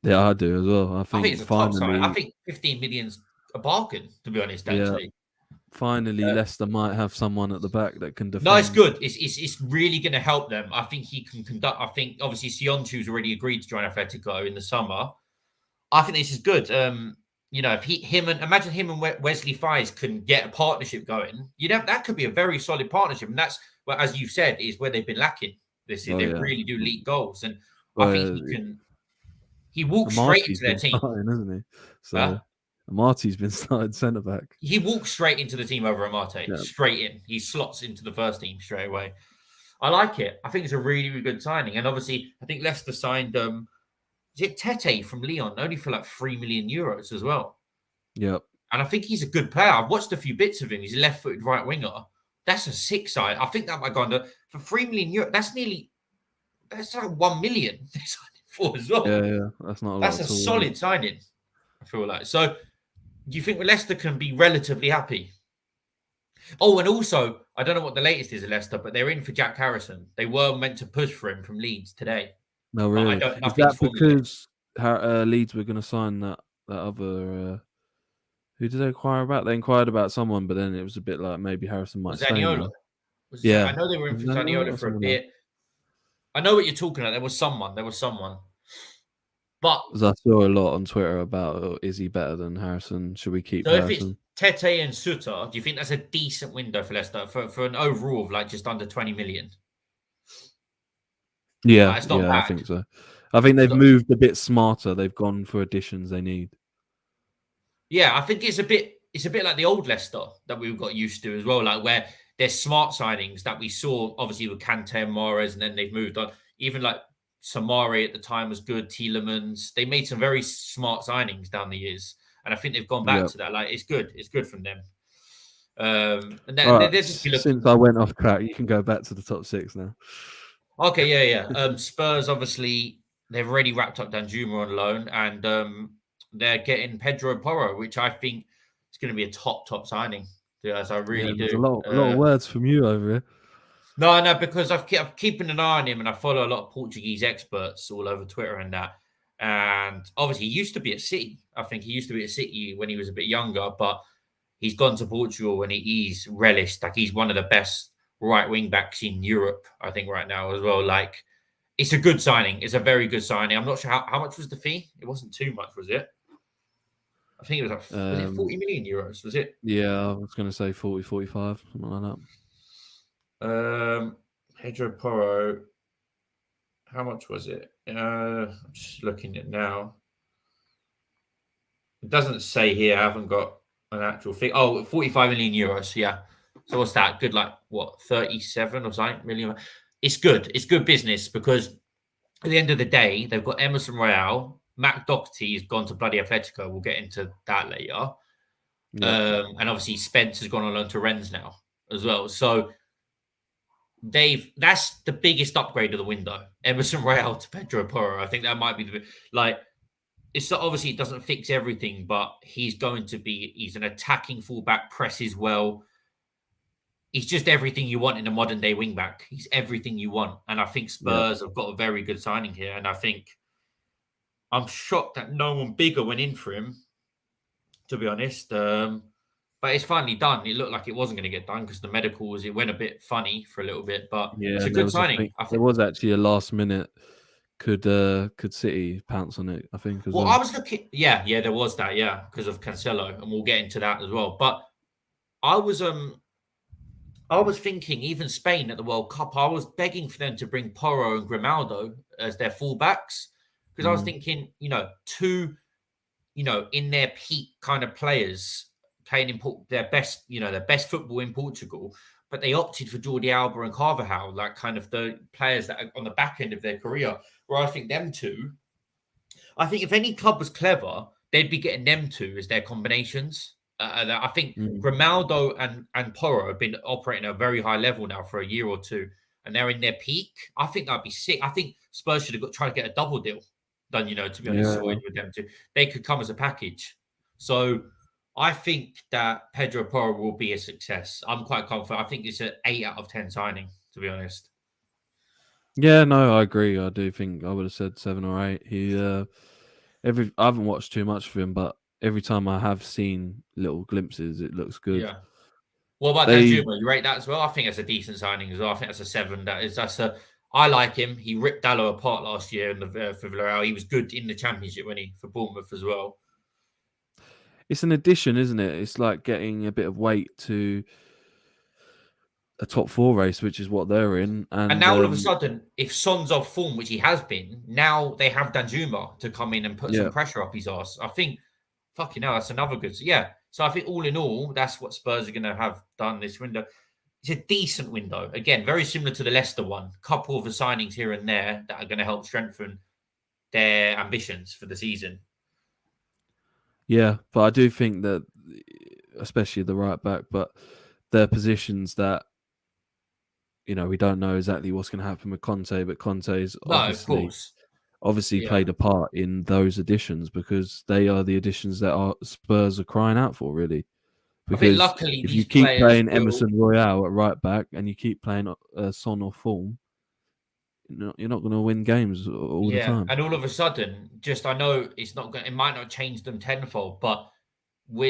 Yeah, I do as well. I think it's a top signing. I think 15 million's a bargain, to be honest. Actually, yeah. Finally, Leicester might have someone at the back that can defend. No, it's good. It's really going to help them. I think he can conduct. I think obviously Sionchu's already agreed to join Atletico in the summer. I think this is good. if imagine him and Wesley Fies can get a partnership going, that could be a very solid partnership. And that's what, as you said, is where they've been lacking this year. Oh They yeah. really do leak goals. And I think Well, he walks straight Marty's into their been team. starting, hasn't he? So Huh? Marty's been starting centre back. He walks straight into the team over Amate, Yeah. straight in. He slots into the first team straight away. I like it. I think it's a really, really good signing. And obviously, I think Leicester signed is it Tete from Lyon, only for like 3 million euros as well. Yep. And I think he's a good player. I've watched a few bits of him. He's a left-footed right winger. That's a sick side. I think that might go under for 3 million euros. That's like 1 million they signed him for as well. Yeah. That's not a lot That's a at all. solid signing, I feel like. So do you think Leicester can be relatively happy? Oh, and also, I don't know what the latest is at Leicester, but they're in for Jack Harrison. They were meant to push for him from Leeds today. No, But really. Is nothing's that formulated. because Leeds were going to sign that other? Who did they inquire about? They inquired about someone, but then it was a bit like maybe Harrison might stay Zaniolo. now. Yeah. I know they were in Was for it Zaniolo Zaniolo or for a someone else? bit. I know what you're talking about. There was someone. But 'Cause I saw a lot on Twitter about is he better than Harrison? Should we keep so if it's Harrison? Tete and Sutter, do you think that's a decent window for Leicester for an overall of like just under 20 million? Yeah, It's not I bad. think so. I think they've moved a bit smarter. They've gone for additions they need. Yeah, I think it's a bit like the old Leicester that we've got used to as well, like where there's smart signings that we saw obviously with Kante and Mahrez, and then they've moved on. Even like Samari at the time was good, Tielemans. They made some very smart signings down the years, and I think they've gone back Yeah. to that. Like it's good from them. And then All right. they'll just be looking. Since I went off track, you can go back to the top six now. Okay, yeah. Spurs obviously they've already wrapped up Danjuma on loan, and they're getting Pedro Porro, which I think is going to be a top signing. Yes, I really There's a do. lot of words from you over here. No, because I'm keeping an eye on him, and I follow a lot of Portuguese experts all over Twitter and that. And obviously, he used to be at City. I think he used to be at City when he was a bit younger, but he's gone to Portugal and he's relished. Like he's one of the best right wing backs in Europe, I think, right now as well. Like it's a good signing. It's a very good signing. I'm not sure how much was the fee. It wasn't too much, was it? I think it was like was it 40 million euros? Was it? Yeah, I was going to say 40, 45, something like that. Pedro Porro. How much was it? I'm just looking at it now. It doesn't say here. I haven't got an actual figure. Oh, 45 million euros. Yeah. So what's that? Good, like what, 37 or something million? It's good. It's good business because at the end of the day, they've got Emerson Royale. Matt Doherty has gone to bloody Atletico. We'll get into that later. that. And obviously Spence has gone on loan to Rennes now as well. So that's the biggest upgrade of the window. Emerson Royale to Pedro Porro. I think that might be it's obviously it doesn't fix everything, but he's an attacking fullback, presses well. He's just everything you want in a modern day wingback. He's everything you want. And I think Spurs have got a very good signing here. And I think I'm shocked that no one bigger went in for him, to be honest. But it's finally done. It looked like it wasn't going to get done because the medicals, it went a bit funny for a little bit, but it's a good signing. There was actually a last minute. Could City pounce on it? I think as well. I was looking. Yeah, there was that. Yeah, because of Cancelo, and we'll get into that as well. But I was thinking, even Spain at the World Cup, I was begging for them to bring Porro and Grimaldo as their fullbacks because I was thinking, two, in their peak kind of players playing in their best football in Portugal, but they opted for Jordi Alba and Carvajal, like kind of the players that are on the back end of their career. Where I think them two, I think if any club was clever, they'd be getting them two as their combinations. I think Grimaldo and Porro have been operating at a very high level now for a year or two, and they're in their peak. I think that'd be sick. I think Spurs should have tried to get a double deal done, to be honest, with them two. They could come as a package. So I think that Pedro Porro will be a success. I'm quite confident. I think it's an 8 out of 10 signing, to be honest. Yeah, no, I agree. I do think I would have said 7 or 8. I haven't watched too much of him, but every time I have seen little glimpses, it looks good. Yeah. What about Danjuma? You rate that as well? I think that's a decent signing as well. I think that's a 7. I like him. He ripped Dallo apart last year for Villarreal. He was good in the Championship for Bournemouth as well. it's an addition, isn't it? It's like getting a bit of weight to a top 4 race, which is what they're in. And And now all of a sudden, if Son's off form, which he has been, now they have Danjuma to come in and put some yeah, pressure up his arse. I think, fucking hell, that's another good. Yeah. So I think all in all, that's what Spurs are going to have done this window. It's a decent window. Again, very similar to the Leicester one. Couple of the signings here and there that are going to help strengthen their ambitions for the season. yeah, but I do think that, especially the right back, but there are positions that, you know, we don't know exactly what's going to happen with Conte, but Conte's No, of course. obviously Yeah. played a part in those additions, because they are the additions that our Spurs are crying out for, really. I think Because luckily if these you keep players playing will. Emerson Royale at right back and you keep playing Son or form, you're not going to win games all the Yeah, time. and all of a sudden, just I know it's not going. It might not change them tenfold, but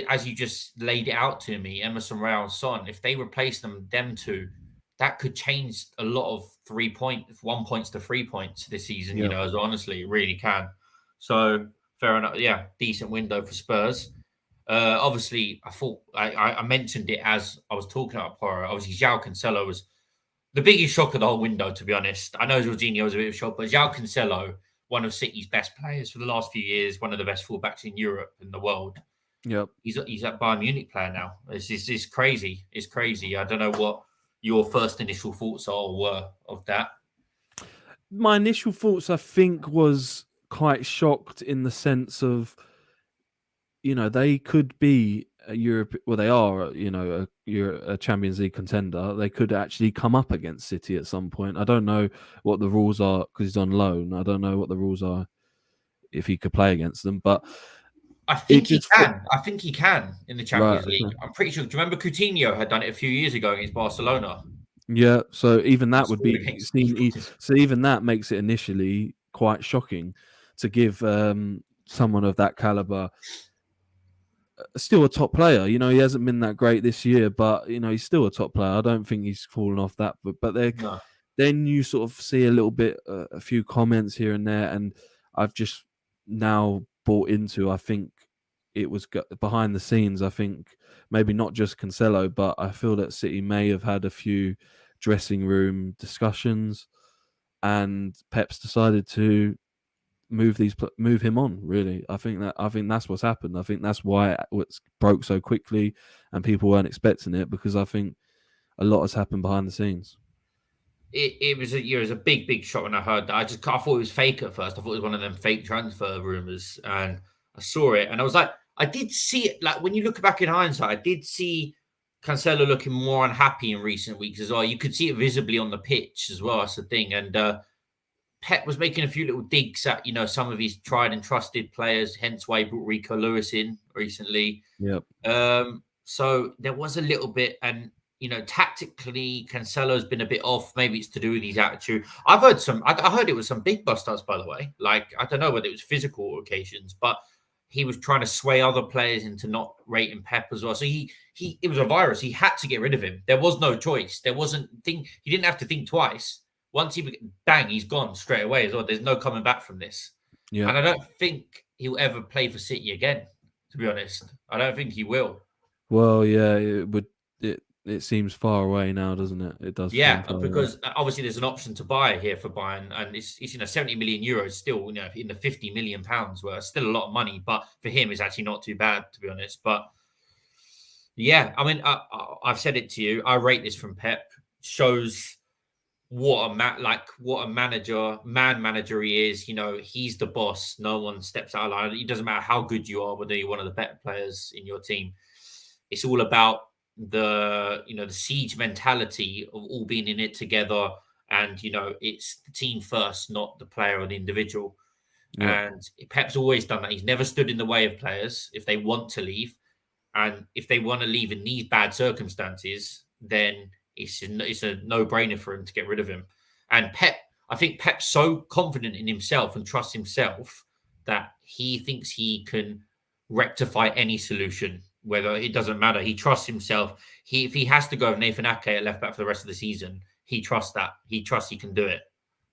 as you just laid it out to me, Emerson Royal and Son, if they replace them two, that could change a lot of 1 points to 3 points this season. Yeah, As honestly, it really can. So fair enough. Yeah, decent window for Spurs. Obviously, I thought I mentioned it as I was talking about Poro. Obviously, João Cancelo was the biggest shock of the whole window, to be honest. I know Jorginho was a bit of a shock, but João Cancelo, one of City's best players for the last few years, one of the best fullbacks in Europe and the world. yep. He's at Bayern Munich player now. It's crazy. It's crazy. I don't know what your first initial thoughts were of that. My initial thoughts, I think, was quite shocked in the sense of, you know, they could be a Europe. Well, they are, you know, a Champions League contender. They could actually come up against City at some point. I don't know what the rules are because he's on loan. I don't know what the rules are if he could play against them, but I it think he just can. I think he can in the right. Champions League. Okay. I'm pretty sure. Do you remember Coutinho had done it a few years ago against Barcelona? Yeah, so even He that would scored be against. seen. So even that makes it initially quite shocking to give someone of that caliber still a top player. You know, he hasn't been that great this year, but you know he's still a top player. I don't think he's fallen off that. But No. then you sort of see a little bit, a few comments here and there, and I've just now bought into. I think it was behind the scenes. I think maybe not just Cancelo, but I feel that City may have had a few dressing room discussions, and Pep's decided to move him on. Really, I think that's what's happened. I think that's why it broke so quickly, and people weren't expecting it, because I think a lot has happened behind the scenes. It was a big shock when I heard that. I thought it was fake at first. I thought it was one of them fake transfer rumors, and I saw it, and I was like, I did see it. Like when you look back in hindsight, I did see Cancelo looking more unhappy in recent weeks as well. You could see it visibly on the pitch as well. That's the thing, and Pep was making a few little digs at some of his tried and trusted players. Hence why he brought Rico Lewis in recently. Yep. So there was a little bit, and tactically, Cancelo's been a bit off. Maybe it's to do with his attitude. I've heard I heard it was some big bust ups, by the way. Like I don't know whether it was physical occasions, but he was trying to sway other players into not rating Pep as well. So he it was a virus. He had to get rid of him. There was no choice. There wasn't He didn't have to think twice. Once he's gone straight away as well. There's no coming back from this. Yeah. And I don't think he'll ever play for City again. To be honest, I don't think he will. Well, yeah, it would. It seems far away now, doesn't it? It does seem Yeah, far away. because obviously there's an option to buy here for Bayern, and it's 70 million euros still, in the 50 million pounds, where still a lot of money, but for him it's actually not too bad, to be honest. But yeah, I mean, I've said it to you. I rate this from Pep. Shows what a manager he is. He's the boss. No one steps out of line. It doesn't matter how good you are, whether you're one of the better players in your team. It's all about the siege mentality of all being in it together, and it's the team first, not the player or the individual. Yep. And Pep's always done that. He's never stood in the way of players if they want to leave, and if they want to leave in these bad circumstances, then it's a no-brainer for him to get rid of him. And I think Pep's so confident in himself and trusts himself that he thinks he can rectify any solution. Whether it doesn't matter, he trusts himself. If he has to go with Nathan Ake at left back for the rest of the season, he trusts that. He trusts he can do it.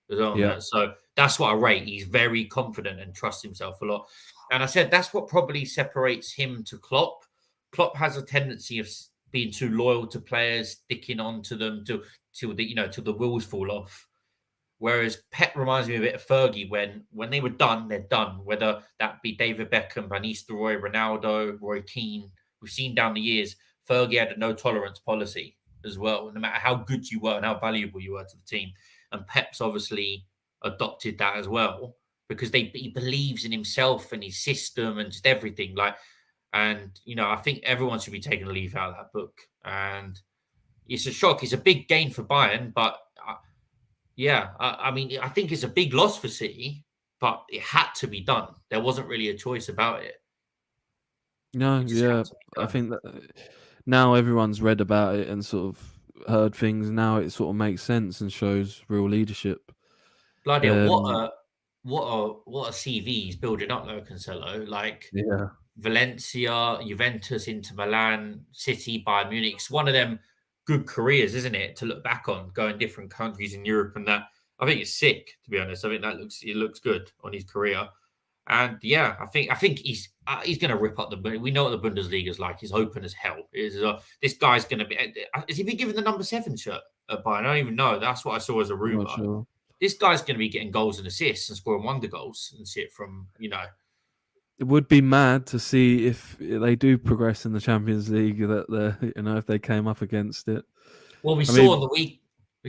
Yeah. So that's what I rate. He's very confident and trusts himself a lot. And I said that's what probably separates him to Klopp. Klopp has a tendency of being too loyal to players, sticking on to them till the wheels fall off. Whereas Pep reminds me a bit of Fergie when they were done, they're done. Whether that be David Beckham, Van Nistelrooy, Ronaldo, Roy Keane, we've seen down the years, Fergie had a no tolerance policy as well. No matter how good you were and how valuable you were to the team, and Pep's obviously adopted that as well because he believes in himself and his system and just everything. And I think everyone should be taking a leaf out of that book. And it's a shock. It's a big gain for Bayern, but. I mean, I think it's a big loss for City, but it had to be done. There wasn't really a choice about it. No, yeah, I think that now everyone's read about it and sort of heard things. Now it sort of makes sense and shows real leadership. Bloody hell, what a CV he's building up though, Cancelo. Yeah, Valencia, Juventus, Inter Milan, City, Bayern Munich. It's one of them good careers, isn't it? To look back on, going different countries in Europe and that. I think it's sick, to be honest. I think it looks good on his career. And yeah, I think he's going to rip up the. We know what the Bundesliga is like. He's open as hell. This guy's going to be. Has he been given the number 7 shirt at Bayern? I don't even know. That's what I saw as a rumor. sure. This guy's going to be getting goals and assists and scoring wonder goals and shit from. It would be mad to see if they do progress in the Champions League that if they came up against it. Well, we saw on the week.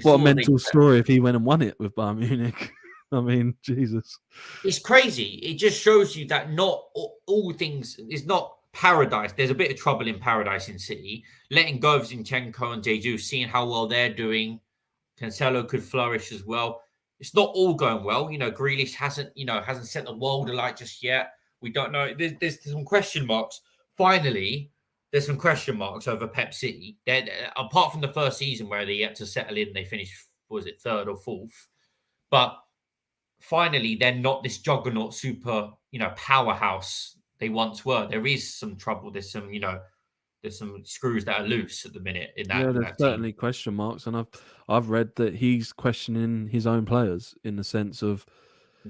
What a mental story if he went and won it with Bayern Munich. I mean, Jesus. It's crazy. It just shows you that not all things is not paradise. There's a bit of trouble in paradise in City. Letting go of Zinchenko and Jesus, seeing how well they're doing. Cancelo could flourish as well. It's not all going well. Grealish hasn't set the world alight just yet. We don't know. There's some question marks. Finally, there's some question marks over Pep City. Apart from the first season where they had to settle in, they finished, was it 3rd or 4th? But finally, they're not this juggernaut super, powerhouse they once were. There is some trouble. There's some screws that are loose at the minute in that. Yeah, there's that certainly team. question marks, and I've read that he's questioning his own players in the sense of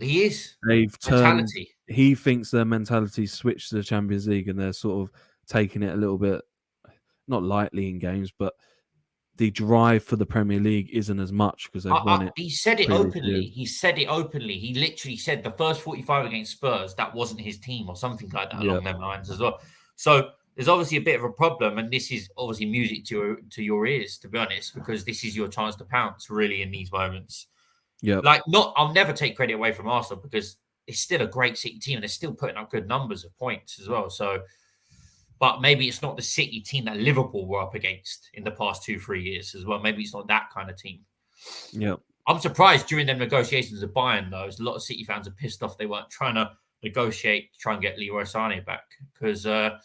He is they've turned. mentality. He thinks their mentality switched to the Champions League, and they're sort of taking it a little bit, not lightly in games, but the drive for the Premier League isn't as much because they've won it. He said it openly. He literally said the first 45 against Spurs, that wasn't his team or something like that along their lines as well. So there's obviously a bit of a problem, and this is obviously music to your ears, to be honest, because this is your chance to pounce really in these moments. Yeah, I'll never take credit away from Arsenal because it's still a great City team and they're still putting up good numbers of points as well. So, but maybe it's not the City team that Liverpool were up against in the past 2-3 years as well. Maybe it's not that kind of team. Yeah, I'm surprised during them negotiations of Bayern, though, a lot of City fans are pissed off they weren't trying to negotiate to try and get Leroy Sané back because a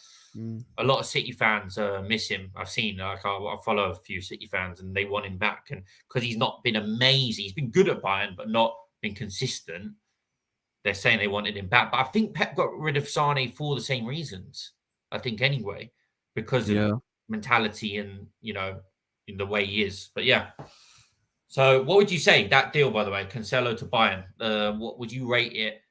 lot of City fans miss him. I've seen, I follow a few City fans and they want him back. And because he's not been amazing, he's been good at Bayern, but not been consistent. They're saying they wanted him back. But I think Pep got rid of Sané for the same reasons, I think, anyway, because of mentality and, in the way he is. But yeah. So what would you say, that deal, by the way, Cancelo to Bayern, what would you rate it?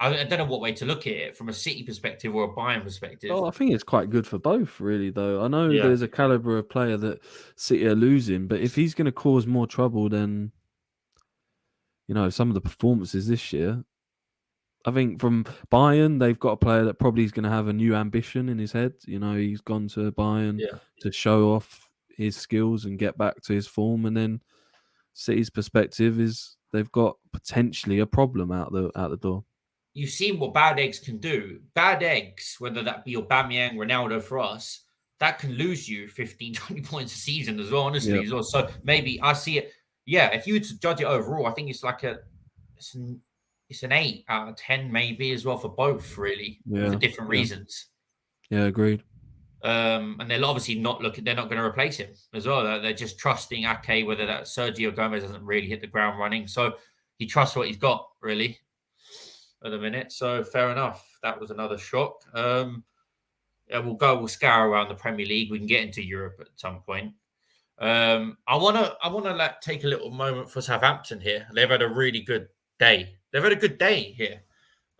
I don't know what way to look at it, from a City perspective or a Bayern perspective. Oh, I think it's quite good for both, really, though. I know there's a caliber of player that City are losing, but if he's going to cause more trouble than, some of the performances this year, I think from Bayern, they've got a player that probably is going to have a new ambition in his head. He's gone to Bayern to show off his skills and get back to his form. And then City's perspective is they've got potentially a problem out the door. You've seen what bad eggs can do. Bad eggs, whether that be Aubameyang, Ronaldo for us, that can lose you 15, 20 points a season as well, honestly. As well. So maybe I see it. Yeah, if you were to judge it overall, I think it's like it's an 8 out of 10 maybe as well for both, really, for different reasons. Yeah, agreed. And they're obviously they're not going to replace him as well. They're just trusting Ake, whether that Sergio Gomez hasn't really hit the ground running. So he trusts what he's got, really, at the minute. So fair enough. That was another shock. We'll scour around the Premier League. We can get into Europe at some point. I wanna take a little moment for Southampton here. They've had a really good day. They've had a good day here.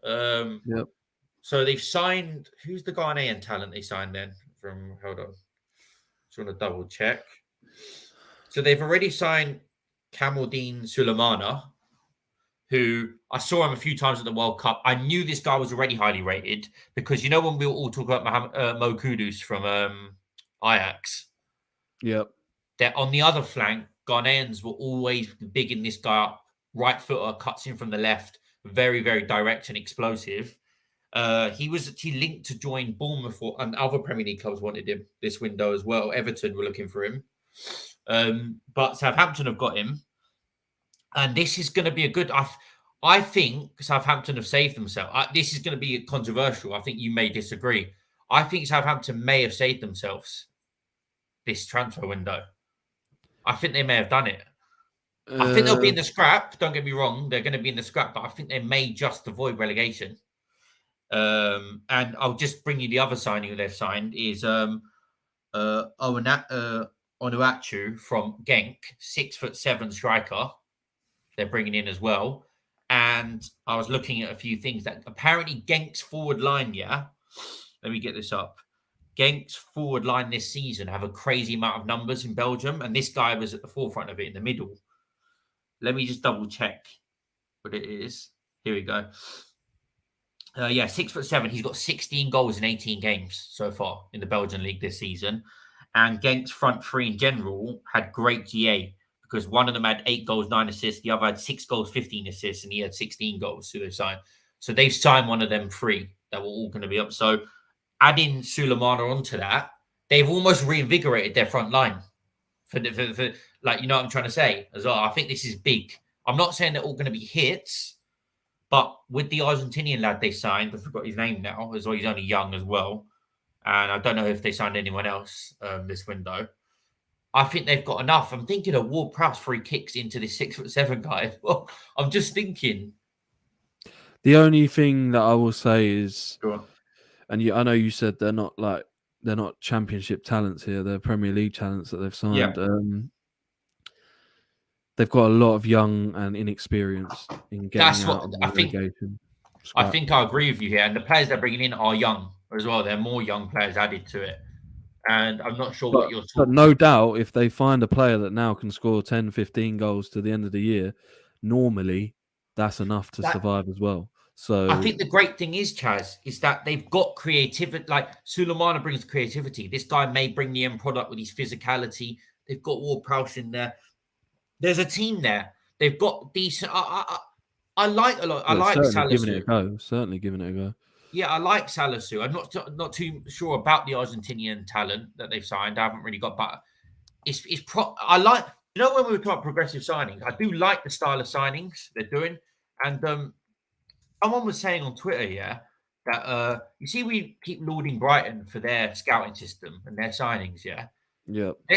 Yep. So they've signed. Who's the Ghanaian talent they signed then? Hold on, just want to double check. So they've already signed Kamaldeen Sulemana, who I saw him a few times at the World Cup. I knew this guy was already highly rated because you know when we were all talking about Mo Kudus from Ajax. Yep. That on the other flank, Ghanaians were always bigging this guy up. Right footer, cuts in from the left, very, very direct and explosive. He was actually linked to join Bournemouth, and other Premier League clubs wanted him this window as well. Everton were looking for him. But Southampton have got him. And this is going to be a good... I think Southampton have saved themselves. This is going to be controversial. I think you may disagree. I think Southampton may have saved themselves this transfer window. I think they may have done it. I think they'll be in the scrap. Don't get me wrong. They're going to be in the scrap, but I think they may just avoid relegation. And I'll just bring you the other signing they've signed is Onuachu from Genk, 6'7" striker. They're bringing in as well. And I was looking at a few things that apparently Genk's forward line, let me get this up. Genk's forward line this season have a crazy amount of numbers in Belgium, and this guy was at the forefront of it in the middle. Let me just double check what it is. Here we go. 6'7". He's got 16 goals in 18 games so far in the Belgian league this season. And Genk's front three in general had great GA because one of them had 8 goals, 9 assists. The other had 6 goals, 15 assists, and he had 16 goals. So they've signed one of them 3 that were all going to be up. So adding Sulemana onto that, they've almost reinvigorated their front line. For like, you know what I'm trying to say as well. I think this is big. I'm not saying they're all going to be hits, but with the Argentinian lad they signed, I forgot his name now as well. He's only young as well, and I don't know if they signed anyone else this window. I think they've got enough. I'm thinking of Ward-Prowse free kicks into this 6'7" guy. Well, I'm just thinking. The only thing that I will say is, Go on. and I know you said they're not championship talents here. They're Premier League talents that they've signed. Yeah. They've got a lot of young and inexperienced in getting out of the relegation. I think I agree with you here. And the players they're bringing in are young as well. There are more young players added to it. And I'm not sure what you're talking about. But no doubt, if they find a player that now can score 10, 15 goals to the end of the year, normally that's enough to survive as well. So I think the great thing is, Chaz, is that they've got creativity. Like Sulemana brings creativity. This guy may bring the end product with his physicality. They've got Ward-Prowse in there. There's a team there. They've got decent. I like a lot. I like Salisu. Certainly giving it a go. Yeah, I like Salisu. I'm not too sure about the Argentinian talent that they've signed. I haven't really got, but I like. You know, when we were talking about progressive signings, I do like the style of signings they're doing. And someone was saying on Twitter, that you see, we keep lauding Brighton for their scouting system and their signings, Yeah.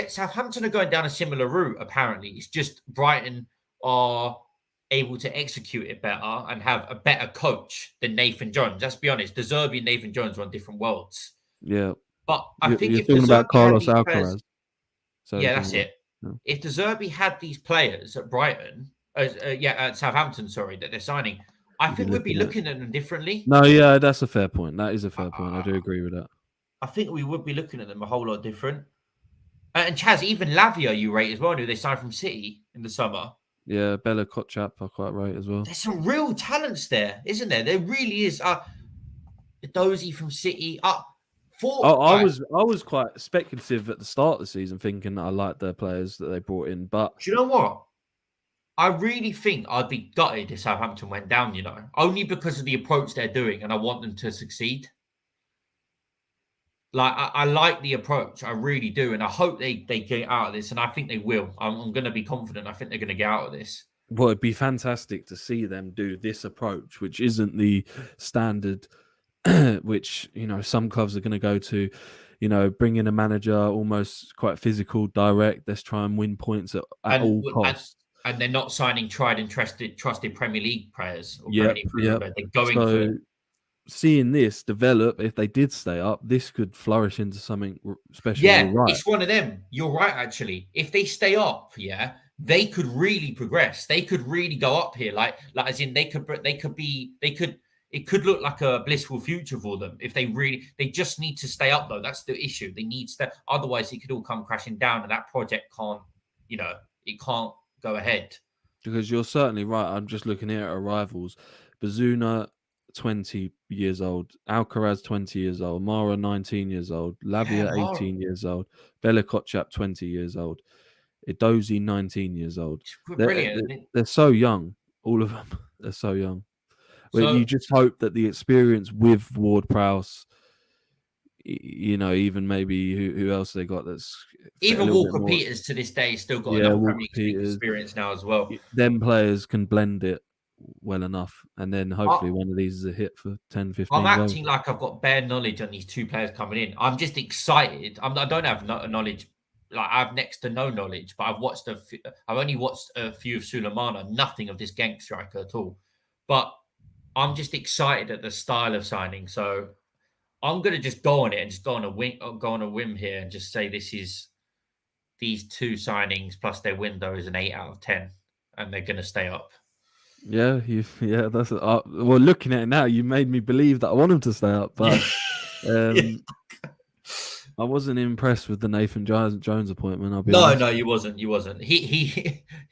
Southampton are going down a similar route, apparently. It's just Brighton are able to execute it better and have a better coach than Nathan Jones. Let's be honest, De Zerbi and Nathan Jones are on different worlds. Yeah. But I think you're talking about Carlos Alcaraz. That's it. Yeah. If De Zerbi had these players at Brighton, at Southampton, that they're signing, I think we'd be looking at them differently. No, yeah, that's a fair point. That is a fair point. I do agree with that. I think we would be looking at them a whole lot different. And Chaz, even Lavia you rate as well, who they signed from City in the summer. Yeah, Bella Kotchap I quite rate as well. There's some real talents there, isn't there? There really is. Dozy from City. I was quite speculative at the start of the season, thinking that I liked their players that they brought in. But do you know what? I really think I'd be gutted if Southampton went down, only because of the approach they're doing, and I want them to succeed. Like, I like the approach. I really do. And I hope they get out of this. And I think they will. I'm going to be confident. I think they're going to get out of this. Well, it'd be fantastic to see them do this approach, which isn't the standard, which, some clubs are going to go to, bring in a manager, almost quite physical, direct. Let's try and win points at all costs. And they're not signing tried and trusted Premier League players. Yeah. They're going for... Seeing this develop, if they did stay up, this could flourish into something special. Yeah, it's one of them. You're right, actually. If they stay up, they could really progress. They could really go up here. Like as in they could. it could look like a blissful future for them if they just need to stay up though. That's the issue. They need to, otherwise it could all come crashing down and that project can't, it can't go ahead. Because you're certainly right. I'm just looking here at our rivals. Bazuna, 20 years old. Alcaraz, 20 years old. Mara, 19 years old. Lavia, 18 years old. Bella Kotchap, 20 years old. Edozie, 19 years old. Brilliant. They're so young, all of them. They're so young. But So you just hope that the experience with Ward-Prowse, even maybe who else they got that's even Walker Peters to this day still got enough Premier League experience now as well. Them players can blend it well enough, and then hopefully one of these is a hit for 10, 15 I'm goals. acting like I've got bare knowledge on these two players coming in. I'm just excited. I don't have knowledge. Like I have next to no knowledge, but I've only watched a few of Sulemana, nothing of this Genk striker at all. But I'm just excited at the style of signing. So I'm gonna just go on it and just go on a whim here and just say these two signings plus their window is an 8 out of 10, and they're gonna stay up. Yeah, that's well. Looking at it now, you made me believe that I want them to stay up, but I wasn't impressed with the Nathan Jones appointment. I'll be honest. No, you wasn't. He's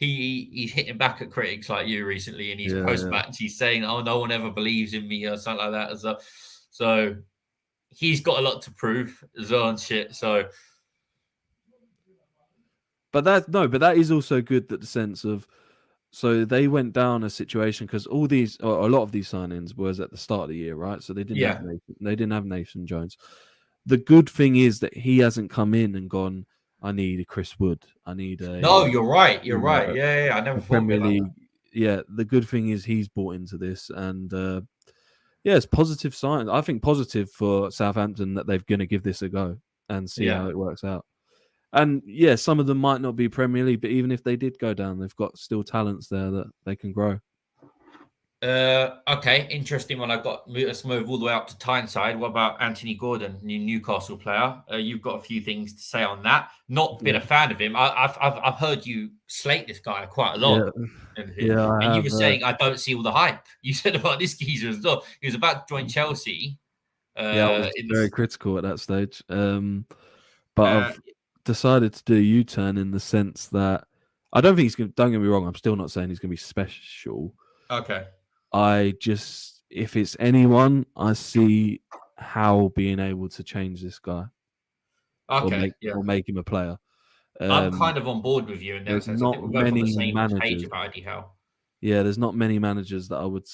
hitting back at critics like you recently, and he's post-match. He's saying, "Oh, no one ever believes in me," or something like that. So he's got a lot to prove as well and shit. So, but that is also good. That the sense of. So they went down a situation because a lot of these signings was at the start of the year, right? So they didn't have Nathan Jones. The good thing is that he hasn't come in and gone, I need a Chris Wood. I need a... No, you're right. You're right. Yeah. I never thought Premier League. Yeah, the good thing is he's bought into this. And it's positive sign. I think positive for Southampton that they're going to give this a go and see how it works out. And some of them might not be Premier League, but even if they did go down, they've got still talents there that they can grow. Okay, interesting one. Let's move all the way up to Tyneside. What about Anthony Gordon, new Newcastle player? You've got a few things to say on that. Not been a fan of him. I've heard you slate this guy quite a lot. And you were saying I don't see all the hype. You said about this geezer as well. He was about to join Chelsea. I was very critical at that stage. But I've decided to do a U-turn in the sense that I don't think he's going to, don't get me wrong, I'm still not saying he's going to be special. Okay. If it's anyone, I see how being able to change this guy. Okay. Or make him a player. I'm kind of on board with you in that sense. Not many managers about Eddie Howe. Yeah, there's not many managers that I would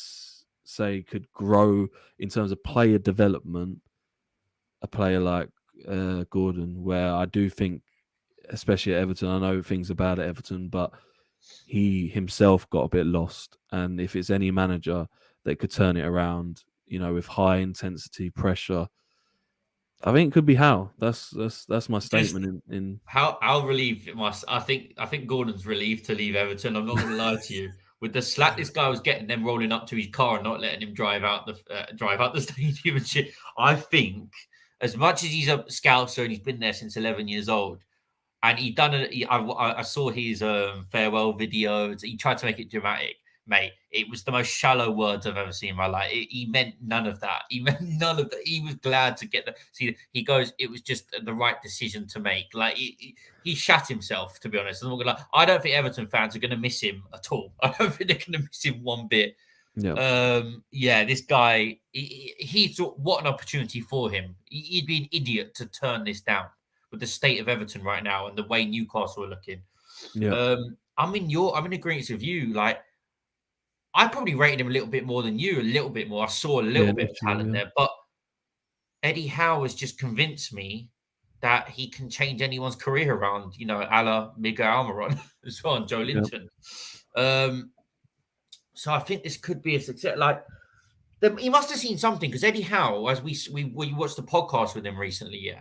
say could grow in terms of player development. A player like Gordon, where I do think, especially at Everton, I know things about at Everton, but he himself got a bit lost. And if it's any manager that could turn it around, with high intensity pressure, I think it could be Howe. That's my statement. In how relieved it must. I think Gordon's relieved to leave Everton. I'm not going to lie to you. With the slack this guy was getting, them rolling up to his car and not letting him drive out the stadium and shit. I think, as much as he's a scouser and he's been there since 11 years old, and I saw his farewell videos. He tried to make it dramatic, mate. It was the most shallow words I've ever seen in my life. He meant none of that. He meant none of that. He was glad to get see. He goes, it was just the right decision to make. Like he shat himself. To be honest, I'm not gonna lie. I don't think Everton fans are going to miss him at all. I don't think they're going to miss him one bit. Yeah. This guy, he thought, what an opportunity for him. He'd be an idiot to turn this down with the state of Everton right now and the way Newcastle are looking. Yeah. I'm in agreement with you. Like, I probably rated him a little bit more than you, a little bit more. I saw a little bit of talent there, but Eddie Howe has just convinced me that he can change anyone's career around, a la Miguel Almiron as well, and Joe Linton. So I think this could be a success. Like, he must have seen something, because Eddie Howe, as we watched the podcast with him recently,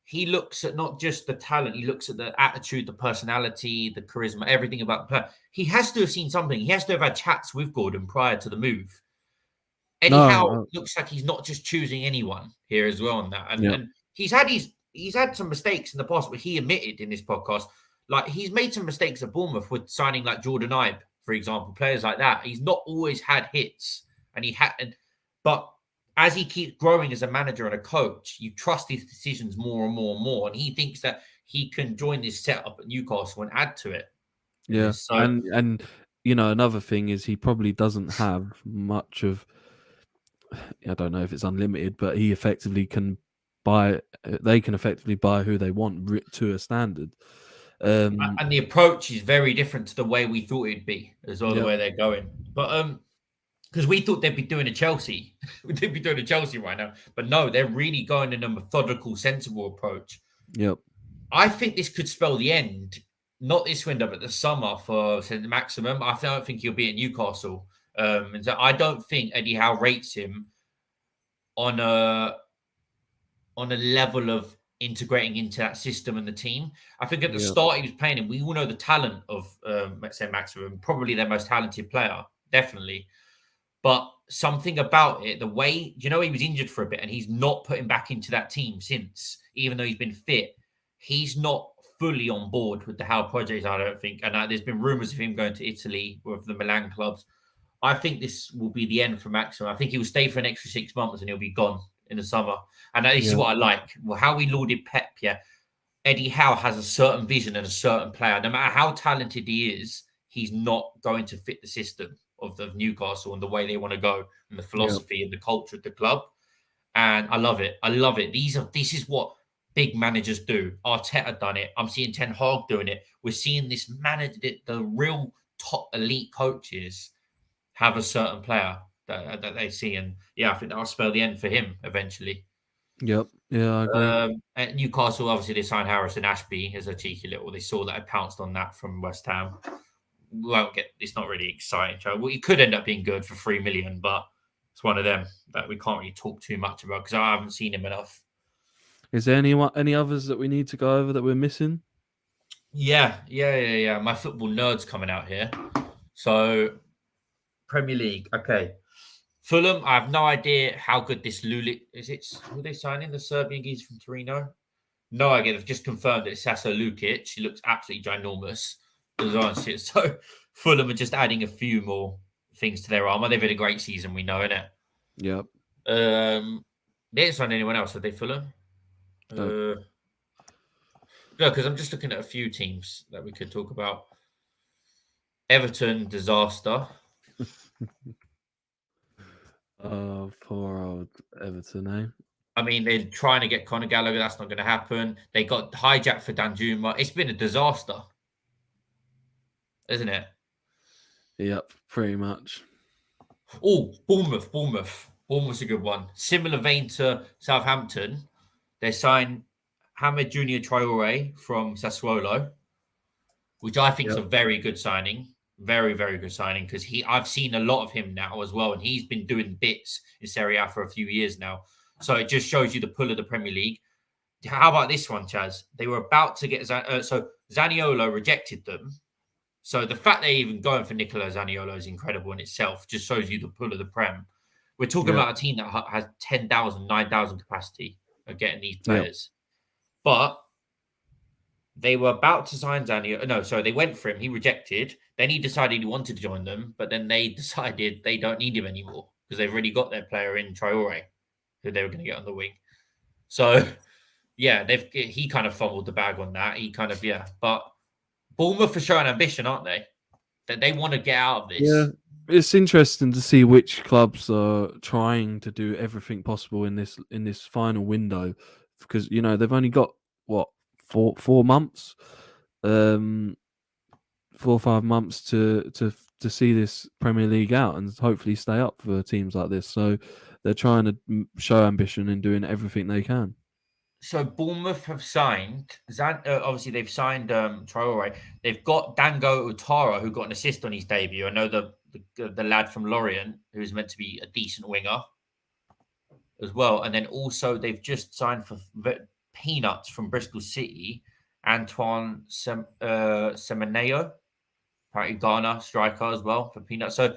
he looks at not just the talent, he looks at the attitude, the personality, the charisma, everything about the player. He has to have seen something. He has to have had chats with Gordon prior to the move. Eddie Howe looks like he's not just choosing anyone here as well on that. And he's had some mistakes in the past, but he admitted in this podcast, like, he's made some mistakes at Bournemouth with signing like Jordan Ibe, for example, players like that. He's not always had hits, and But as he keeps growing as a manager and a coach, you trust his decisions more and more and more. And he thinks that he can join this setup at Newcastle and add to it. Yeah, So and you know, another thing is he probably doesn't have much of. I don't know if it's unlimited, but he effectively can buy. They can effectively buy who they want to a standard. and the approach is very different to the way we thought it'd be as well, the Yep, way they're going. But because we thought they'd be doing a Chelsea, they'd be doing a Chelsea right now. But no, they're really going in a methodical, sensible approach. yep, I think this could spell the end, not this window, but the summer for St. Maximum. I don't think he'll be at Newcastle. And so I don't think Eddie Howe rates him on a level of integrating into that system and the team. I think at the yep, start he was playing him. We all know the talent of St. Maximum, probably their most talented player, definitely. But something about it, the way, he was injured for a bit and he's not put him back into that team since, even though he's been fit. He's not fully on board with the Howe project, I don't think. And there's been rumours of him going to Italy with the Milan clubs. I think this will be the end for Maximum. I think he will stay for an extra 6 months and he'll be gone in the summer. And this is yep, what I like. Well, how we lauded Pep, yeah. Eddie Howe has a certain vision and a certain player. No matter how talented he is, he's not going to fit the system of Newcastle and the way they want to go and the yep, philosophy and the culture of the club. And I love it. I love it. This is what big managers do. Arteta done it. I'm seeing Ten Hag doing it. We're seeing this manager, the real top elite coaches have a certain player that they see. And yeah, I think that'll spell the end for him eventually. yep. Yeah, I agree. At Newcastle, obviously, they signed Harrison Ashby as a cheeky little. They saw that I pounced on that from West Ham. It's not really exciting. Well, it could end up being good for 3 million, but it's one of them that we can't really talk too much about because I haven't seen him enough. Is there any others that we need to go over that we're missing? Yeah. My football nerd's coming out here. So, Premier League. Okay. Fulham, I have no idea how good this Lulic is. Who they signing? The Serbian geezer from Torino? No idea. They've just confirmed it's Sasa Lukic. He looks absolutely ginormous. So Fulham are just adding a few more things to their armour. They've had a great season, we know, innit? Yep. They didn't sign anyone else, have they, Fulham? No, because I'm just looking at a few teams that we could talk about. Everton, disaster. Poor old Everton, eh? I mean, they're trying to get Conor Gallagher. That's not going to happen. They got hijacked for Danjuma. It's been a disaster, isn't it? Yep, pretty much. Oh, Bournemouth. Bournemouth's a good one. Similar vein to Southampton. They signed Hamed Junior Traore from Sassuolo, which I think is a very good signing. Very, very good signing because I've seen a lot of him now as well, and he's been doing bits in Serie A for a few years now. So it just shows you the pull of the Premier League. How about this one, Chaz? They were about to get so Zaniolo rejected them. So the fact they're even going for Nicola Zaniolo is incredible in itself. Just shows you the pull of the Prem. We're talking about a team that has 10,000, 9,000 capacity of getting these players. But they were about to sign Zaniolo. No, sorry, they went for him. He rejected. Then he decided he wanted to join them. But then they decided they don't need him anymore because they've already got their player in Traore, who they were going to get on the wing. So, yeah, he kind of fumbled the bag on that. But Bournemouth are showing ambition, aren't they? That they want to get out of this. Yeah, it's interesting to see which clubs are trying to do everything possible in this final window, because they've only got what 4 months, 4 or 5 months to see this Premier League out and hopefully stay up for teams like this. So they're trying to show ambition and doing everything they can. So Bournemouth have signed, obviously they've signed Traore. They've got Dango Utara, who got an assist on his debut. I know the lad from Lorient, who's meant to be a decent winger as well. And then also they've just signed for peanuts from Bristol City, Antoine Semenyo, apparently Ghana striker as well for peanuts. So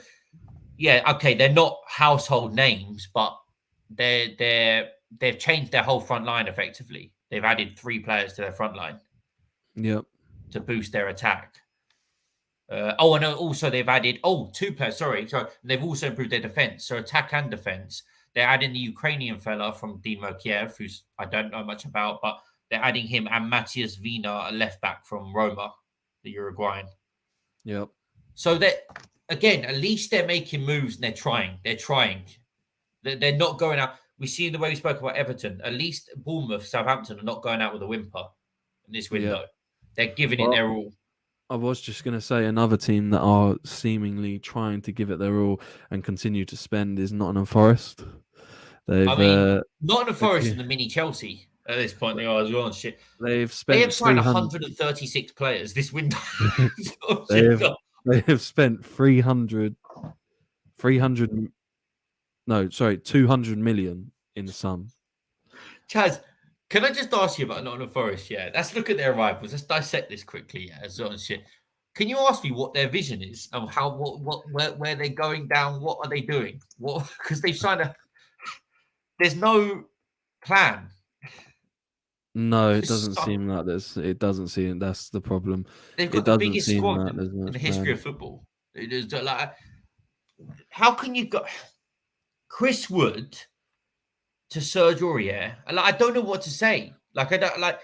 yeah, okay, they're not household names, but they've changed their whole front line effectively. They've added 3 players to their front line. Yep. To boost their attack. And also they've added 2 players. Sorry. So they've also improved their defense. So attack and defense. They're adding the Ukrainian fella from Dynamo Kiev, who's I don't know much about, but they're adding him and Matthias Wiener, a left back from Roma, the Uruguayan. Yep. So that again, at least they're making moves and they're trying. They're trying. They're not going out. We see the way we spoke about Everton. At least Bournemouth, Southampton are not going out with a whimper in this window. Yep. They're giving it their all. I was just going to say another team that are seemingly trying to give it their all and continue to spend is Nottingham Forest. Nottingham Forest and the mini Chelsea at this point they are as well and shit. They have signed 136 players this window. They have spent 200 million in the sum. Chaz, can I just ask you about Nottingham Forest? Yeah, let's look at their rivals. Let's dissect this quickly. Yeah, as well and shit. Can you ask me what their vision is and where they're going down? What are they doing? What because they've signed there's no plan. No, it doesn't seem like this. It doesn't seem that's the problem. They've got the biggest squad in the history of football. It is like, how can you go Chris Wood to Serge Aurier? Like, I don't know what to say. Like, I don't like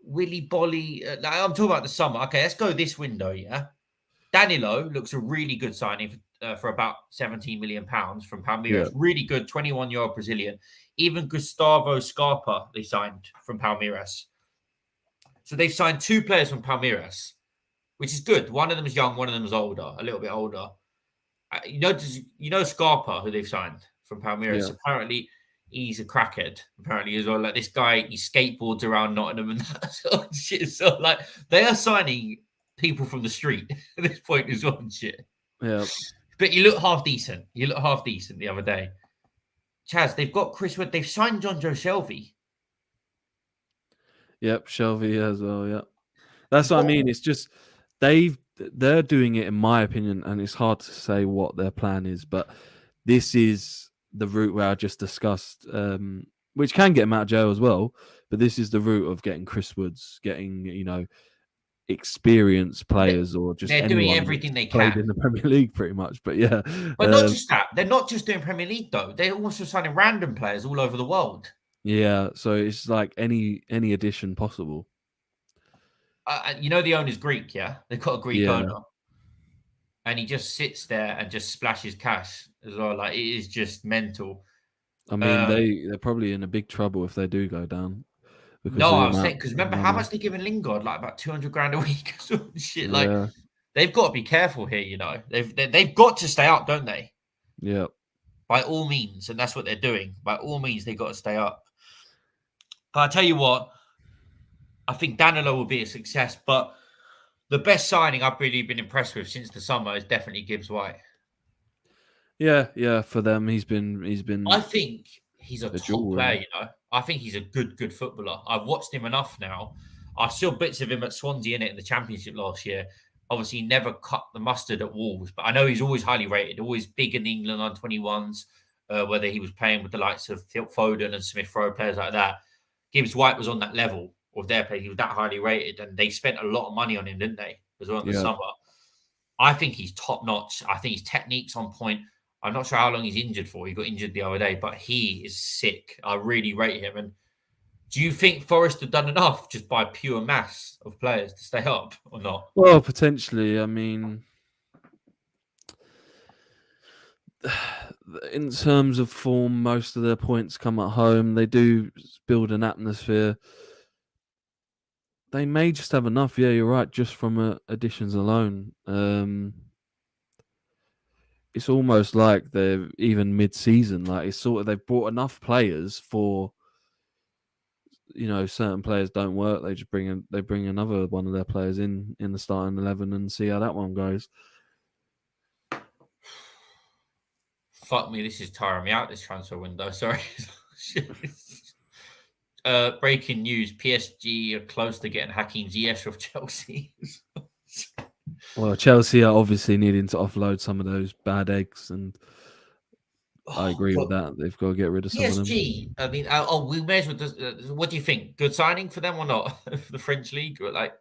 Willy Bolly. Like, I'm talking about the summer. Okay, let's go this window. Yeah, Danilo looks a really good signing for about £17 million from Palmeiras. Yeah. Really good, 21-year-old Brazilian. Even Gustavo Scarpa they signed from Palmeiras. So they've signed 2 players from Palmeiras, which is good. One of them is young, one of them is older, a little bit older. You know Scarpa, who they've signed from Palmeiras. Yeah. Apparently, he's a crackhead. Apparently, as well. Like this guy, he skateboards around Nottingham and that sort of shit. So, like, they are signing people from the street at this point as well and shit. Yeah. But you look half decent. The other day. Chaz, they've got Chris Wood. They've signed John Joe Shelvey. Yep, Shelvey as well. Yeah, that's what I mean. It's just they're doing it, in my opinion, and it's hard to say what their plan is. But this is the route where I just discussed, which can get him out of jail as well. But this is the route of getting Chris Woods, getting experienced players, or just they're doing everything they can in the Premier League, pretty much. But yeah, but not just that. They're not just doing Premier League though. They're also signing random players all over the world. Yeah, so it's like any addition possible. The owner's Greek, yeah? They've got a Greek owner. And he just sits there and just splashes cash as well. Like, it is just mental. I mean, they're probably in a big trouble if they do go down. Because remember how much they're giving Lingard? Like about 200 grand a week or some shit. Like, they've got to be careful here, They've got to stay up, don't they? Yeah. By all means, and that's what they're doing. By all means, they've got to stay up. But I tell you what, I think Danilo will be a success. But the best signing I've really been impressed with since the summer is definitely Gibbs White. Yeah. For them, he's been. I think he's a top player. I think he's a good footballer. I've watched him enough now. I saw bits of him at Swansea in the Championship last year. Obviously, he never cut the mustard at Wolves, but I know he's always highly rated, always big in the England on 21s, whether he was playing with the likes of Foden and Smith Rowe, players like that. Gibbs White was on that level of their play. He was that highly rated, and they spent a lot of money on him, didn't they, as well in the summer? I think he's top notch. I think his technique's on point. I'm not sure how long he's injured for. He got injured the other day, but he is sick. I really rate him. And do you think Forest have done enough just by pure mass of players to stay up or not? Well, potentially. I mean, in terms of form, most of their points come at home. They do build an atmosphere. They may just have enough. Yeah, you're right. Just from additions alone. It's almost like they're even mid-season. Like it's sort of they've brought enough players for. Certain players don't work. They just bring another one of their players in the starting 11 and see how that one goes. Fuck me, this is tiring me out, this transfer window. Sorry. Breaking news: PSG are close to getting Hakim Ziyech of Chelsea. Well, Chelsea are obviously needing to offload some of those bad eggs, and I agree with that. They've got to get rid of some of them. PSG, I mean, we may as well. What do you think? Good signing for them or not? For the French league, or like?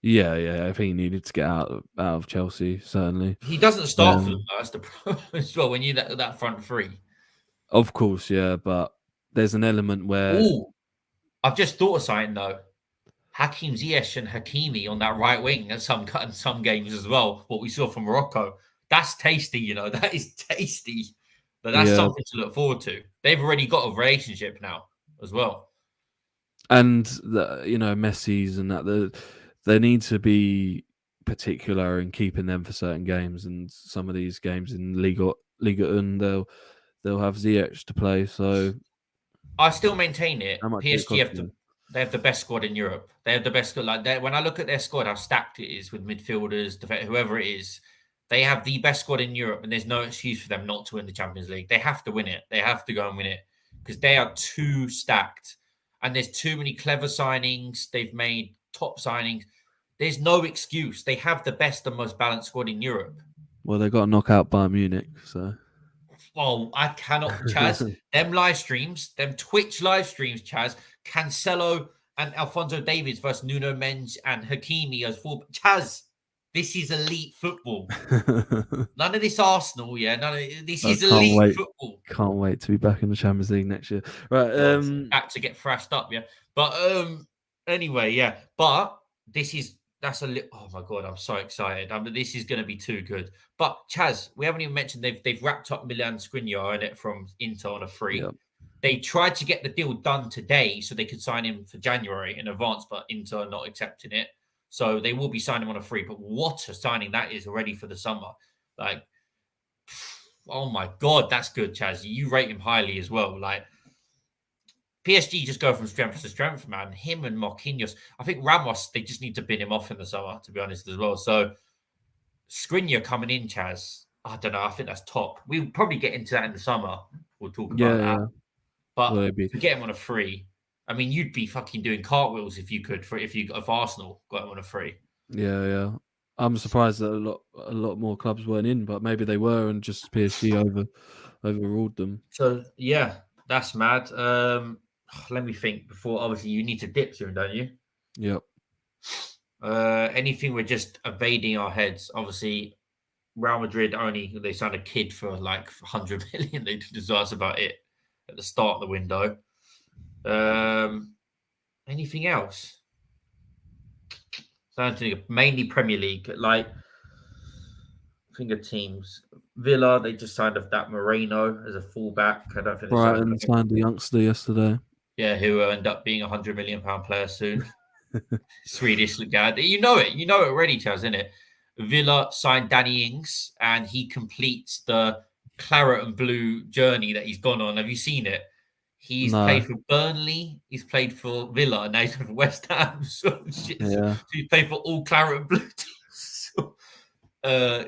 Yeah. I think he needed to get out of Chelsea. Certainly, he doesn't start for them. That's the problem as well. When you that front three, Of course, yeah, but there's an element where Oh, I've just thought of something though. Hakim Ziyech and Hakimi on that right wing at some games as well. What we saw from Morocco, that's tasty. That is tasty. But that's yeah, something to look forward to. They've already got a relationship now as well. and Messi's and they need to be particular in keeping them for certain games, and some of these games in Liga Un, they'll have Ziyech to play. So I still maintain it. how much did it PSG cost have you? they have the best squad in Europe. They have the best squad. When I look at their squad, how stacked it is with midfielders, whoever it is, they have the best squad in Europe, and there's no excuse for them not to win the Champions League. They have to win it. They have to go and win it because they are too stacked, and there's too many clever signings. They've made top signings. There's no excuse. They have the best and most balanced squad in Europe. Well, they got to knock out Bayern Munich, so. Oh, I cannot, Chaz. Them live streams, them Twitch live streams, Chaz. Cancelo and Alphonso Davies versus Nuno Mendes and Hakimi as full. Chaz, this is elite football. None of this Arsenal, yeah. This is elite football. Can't wait to be back in the Champions League next year. Right, back to get thrashed up, yeah. But anyway, yeah. But that's a little. Oh my god, I'm so excited. This is going to be too good. But Chaz, we haven't even mentioned they've wrapped up Milan Skriniar in it from Inter on a free. Yep. They tried to get the deal done today so they could sign him for January in advance, but Inter not accepting it. So they will be signing him on a free. But what a signing that is already for the summer. Like, oh my god, that's good, Chaz. You rate him highly as well. Like, PSG just go from strength to strength, man. Him and Marquinhos. I think Ramos, they just need to bin him off in the summer, to be honest, as well. So Skriniar coming in, Chaz. I don't know. I think that's top. We'll probably get into that in the summer. We'll talk about that. Yeah. But to get him on a free, I mean, you'd be fucking doing cartwheels if you could. If Arsenal got him on a free. Yeah. I'm surprised that a lot more clubs weren't in, but maybe they were, and just PSG overruled them. So yeah, that's mad. Let me think. Before, obviously, you need to dip soon, don't you? Yep. Anything we're just evading our heads. Obviously, Real Madrid they signed a kid for like 100 million. They just asked about it at the start of the window. Anything else? So mainly Premier League. Like, think of teams. Villa, they just signed off that Moreno as a fullback. I don't think Brighton signed a youngster yesterday. Yeah, who will end up being £100 million player soon. Swedish guy. You know it already, Chaz, isn't it? Villa signed Danny Ings, and he completes the claret and blue journey that he's gone on. Have you seen it? He's played for Burnley, he's played for Villa, and now he's for West Ham. So he's played for all claret and blue teams. So,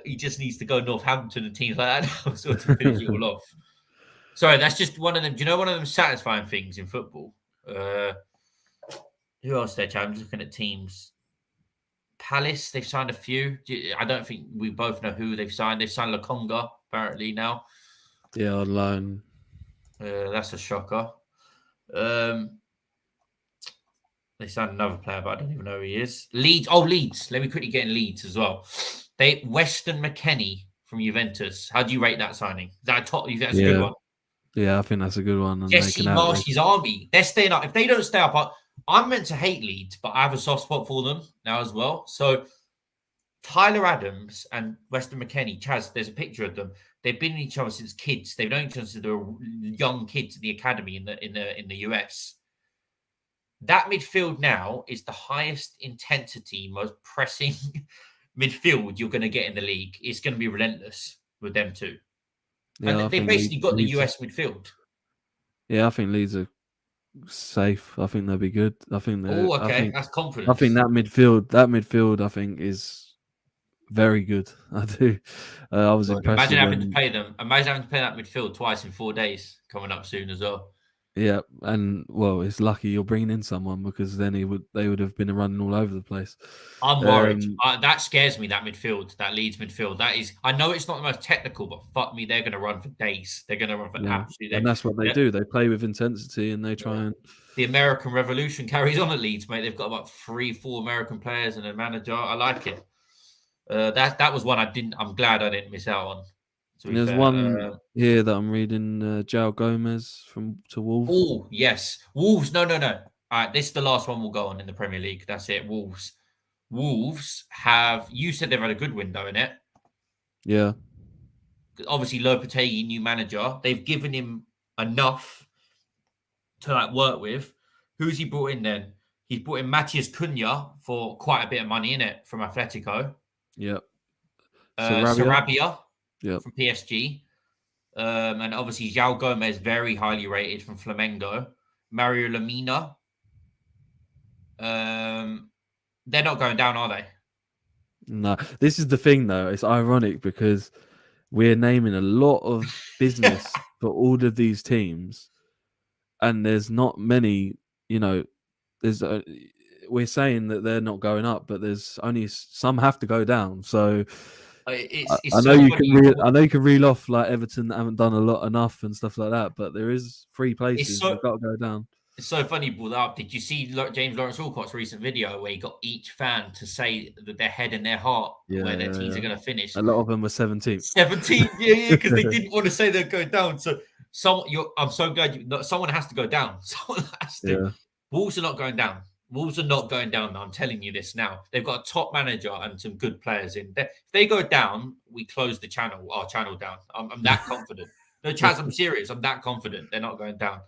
he just needs to go Northampton and teams like that now, sort of finish it all off. Sorry, that's just one of them. Do you know one of them satisfying things in football? Who else there, Chad? I'm just looking at teams. Palace, they've signed a few. I don't think we both know who they've signed. They've signed Lokonga, apparently, now. Yeah, on loan. That's a shocker. They signed another player, but I don't even know who he is. Leeds. Oh, Leeds. Let me quickly get in Leeds as well. Weston McKennie from Juventus. How do you rate that signing? Is that a top? You think that's a good one? Yeah, I think that's a good one. Jesse Marsh's Army. They're staying up. If they don't stay up, I'm meant to hate Leeds, but I have a soft spot for them now as well. So Tyler Adams and Weston McKennie, Chaz, there's a picture of them. They've been in each other since kids. They've known each other since they were young kids in the academy in the US. That midfield now is the highest intensity, most pressing midfield you're going to get in the league. It's going to be relentless with them two. Yeah, and they basically got the US midfield. Yeah, I think Leeds are safe. I think they'll be good. That's confidence. I think that midfield, I think, is very good. I do. I was impressed. Imagine having to play them. Imagine having to play that midfield twice in 4 days coming up soon as well. Yeah, and well, it's lucky you're bringing in someone, because then they would have been running all over the place. I'm worried. That scares me. That midfield, that Leeds midfield. That is. I know it's not the most technical, but fuck me, they're going to run for days. They're going to run for absolutely. And that's what they do. They play with intensity, and they try and. The American Revolution carries on at Leeds, mate. They've got about 3-4 American players and a manager. I like it. That was one I'm glad I didn't miss out on. To be There's fair. one here that I'm reading. João Gomez to Wolves. Oh, yes. Wolves. No. All right. This is the last one we'll go on in the Premier League. That's it. Wolves. Wolves have, you said they've had a good window in it. Yeah. Obviously, Lopetegui, new manager. They've given him enough to like work with. Who's he brought in then? He's brought in Matheus Cunha for quite a bit of money in it from Atletico. Yep. Sarabia Yep. from PSG. And obviously, João Gomez, very highly rated from Flamengo. Mario Lamina. They're not going down, are they? No, this is the thing though. It's ironic because we're naming a lot of business for all of these teams, and there's not many. There's we're saying that they're not going up, but there's only some have to go down. So It's I know so you funny. I know you can reel off like Everton that haven't done a lot enough and stuff like that, but there is 3 places you've got to go down. It's so funny you brought that up. Did you see James Lawrence Walcott's recent video where he got each fan to say that their head and their heart where their teams are going to finish? A lot of them were 17th. 17th, yeah, because they didn't want to say they're going down. So I'm so glad someone has to go down. Someone has to. Yeah. Wolves are not going down. Wolves are not going down. I'm telling you this now. They've got a top manager and some good players in. If they go down, we close our channel down. I'm that confident. No, Chaz, I'm serious. I'm that confident. They're not going down.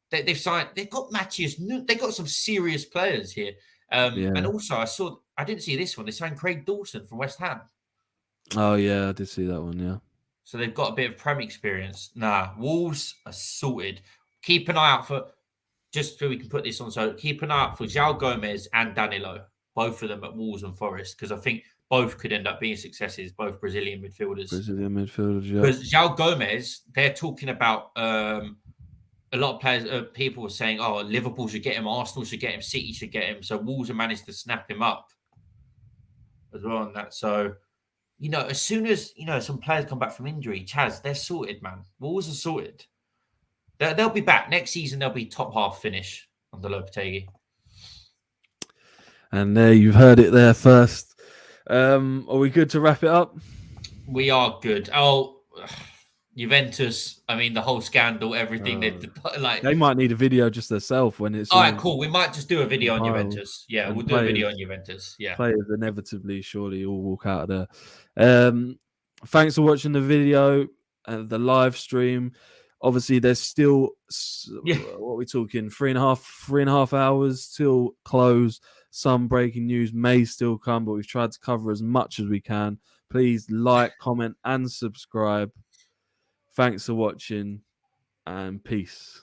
They've signed. They've got Matheus. They've got some serious players here. And also, I didn't see this one. They signed Craig Dawson from West Ham. Oh yeah, I did see that one. Yeah. So they've got a bit of Prem experience. Wolves are sorted. Keep an eye out for. Just so we can put this on, so keep an eye out for João Gomez and Danilo, both of them at Wolves and Forest, because I think both could end up being successes, both Brazilian midfielders. Yeah. Because João Gomez, they're talking about a lot of players, people were saying, oh, Liverpool should get him, Arsenal should get him, City should get him. So Wolves have managed to snap him up as well on that. So, as soon as, some players come back from injury, Chaz, they're sorted, man. Wolves are sorted. They'll be back next season. They'll be top half finish under Lopetegui. And there you've heard it there first. Are we good to wrap it up? We are good. Oh, Juventus. I mean, the whole scandal, everything. They might need a video just themselves when it's. All right, cool. We might just do a video on Juventus. Yeah, we'll do a video on Juventus. Yeah, players inevitably, surely, all walk out of there. Thanks for watching the video and the live stream. Obviously, there's still, what are we talking, 3.5 hours till close. Some breaking news may still come, but we've tried to cover as much as we can. Please like, comment, and subscribe. Thanks for watching, and peace.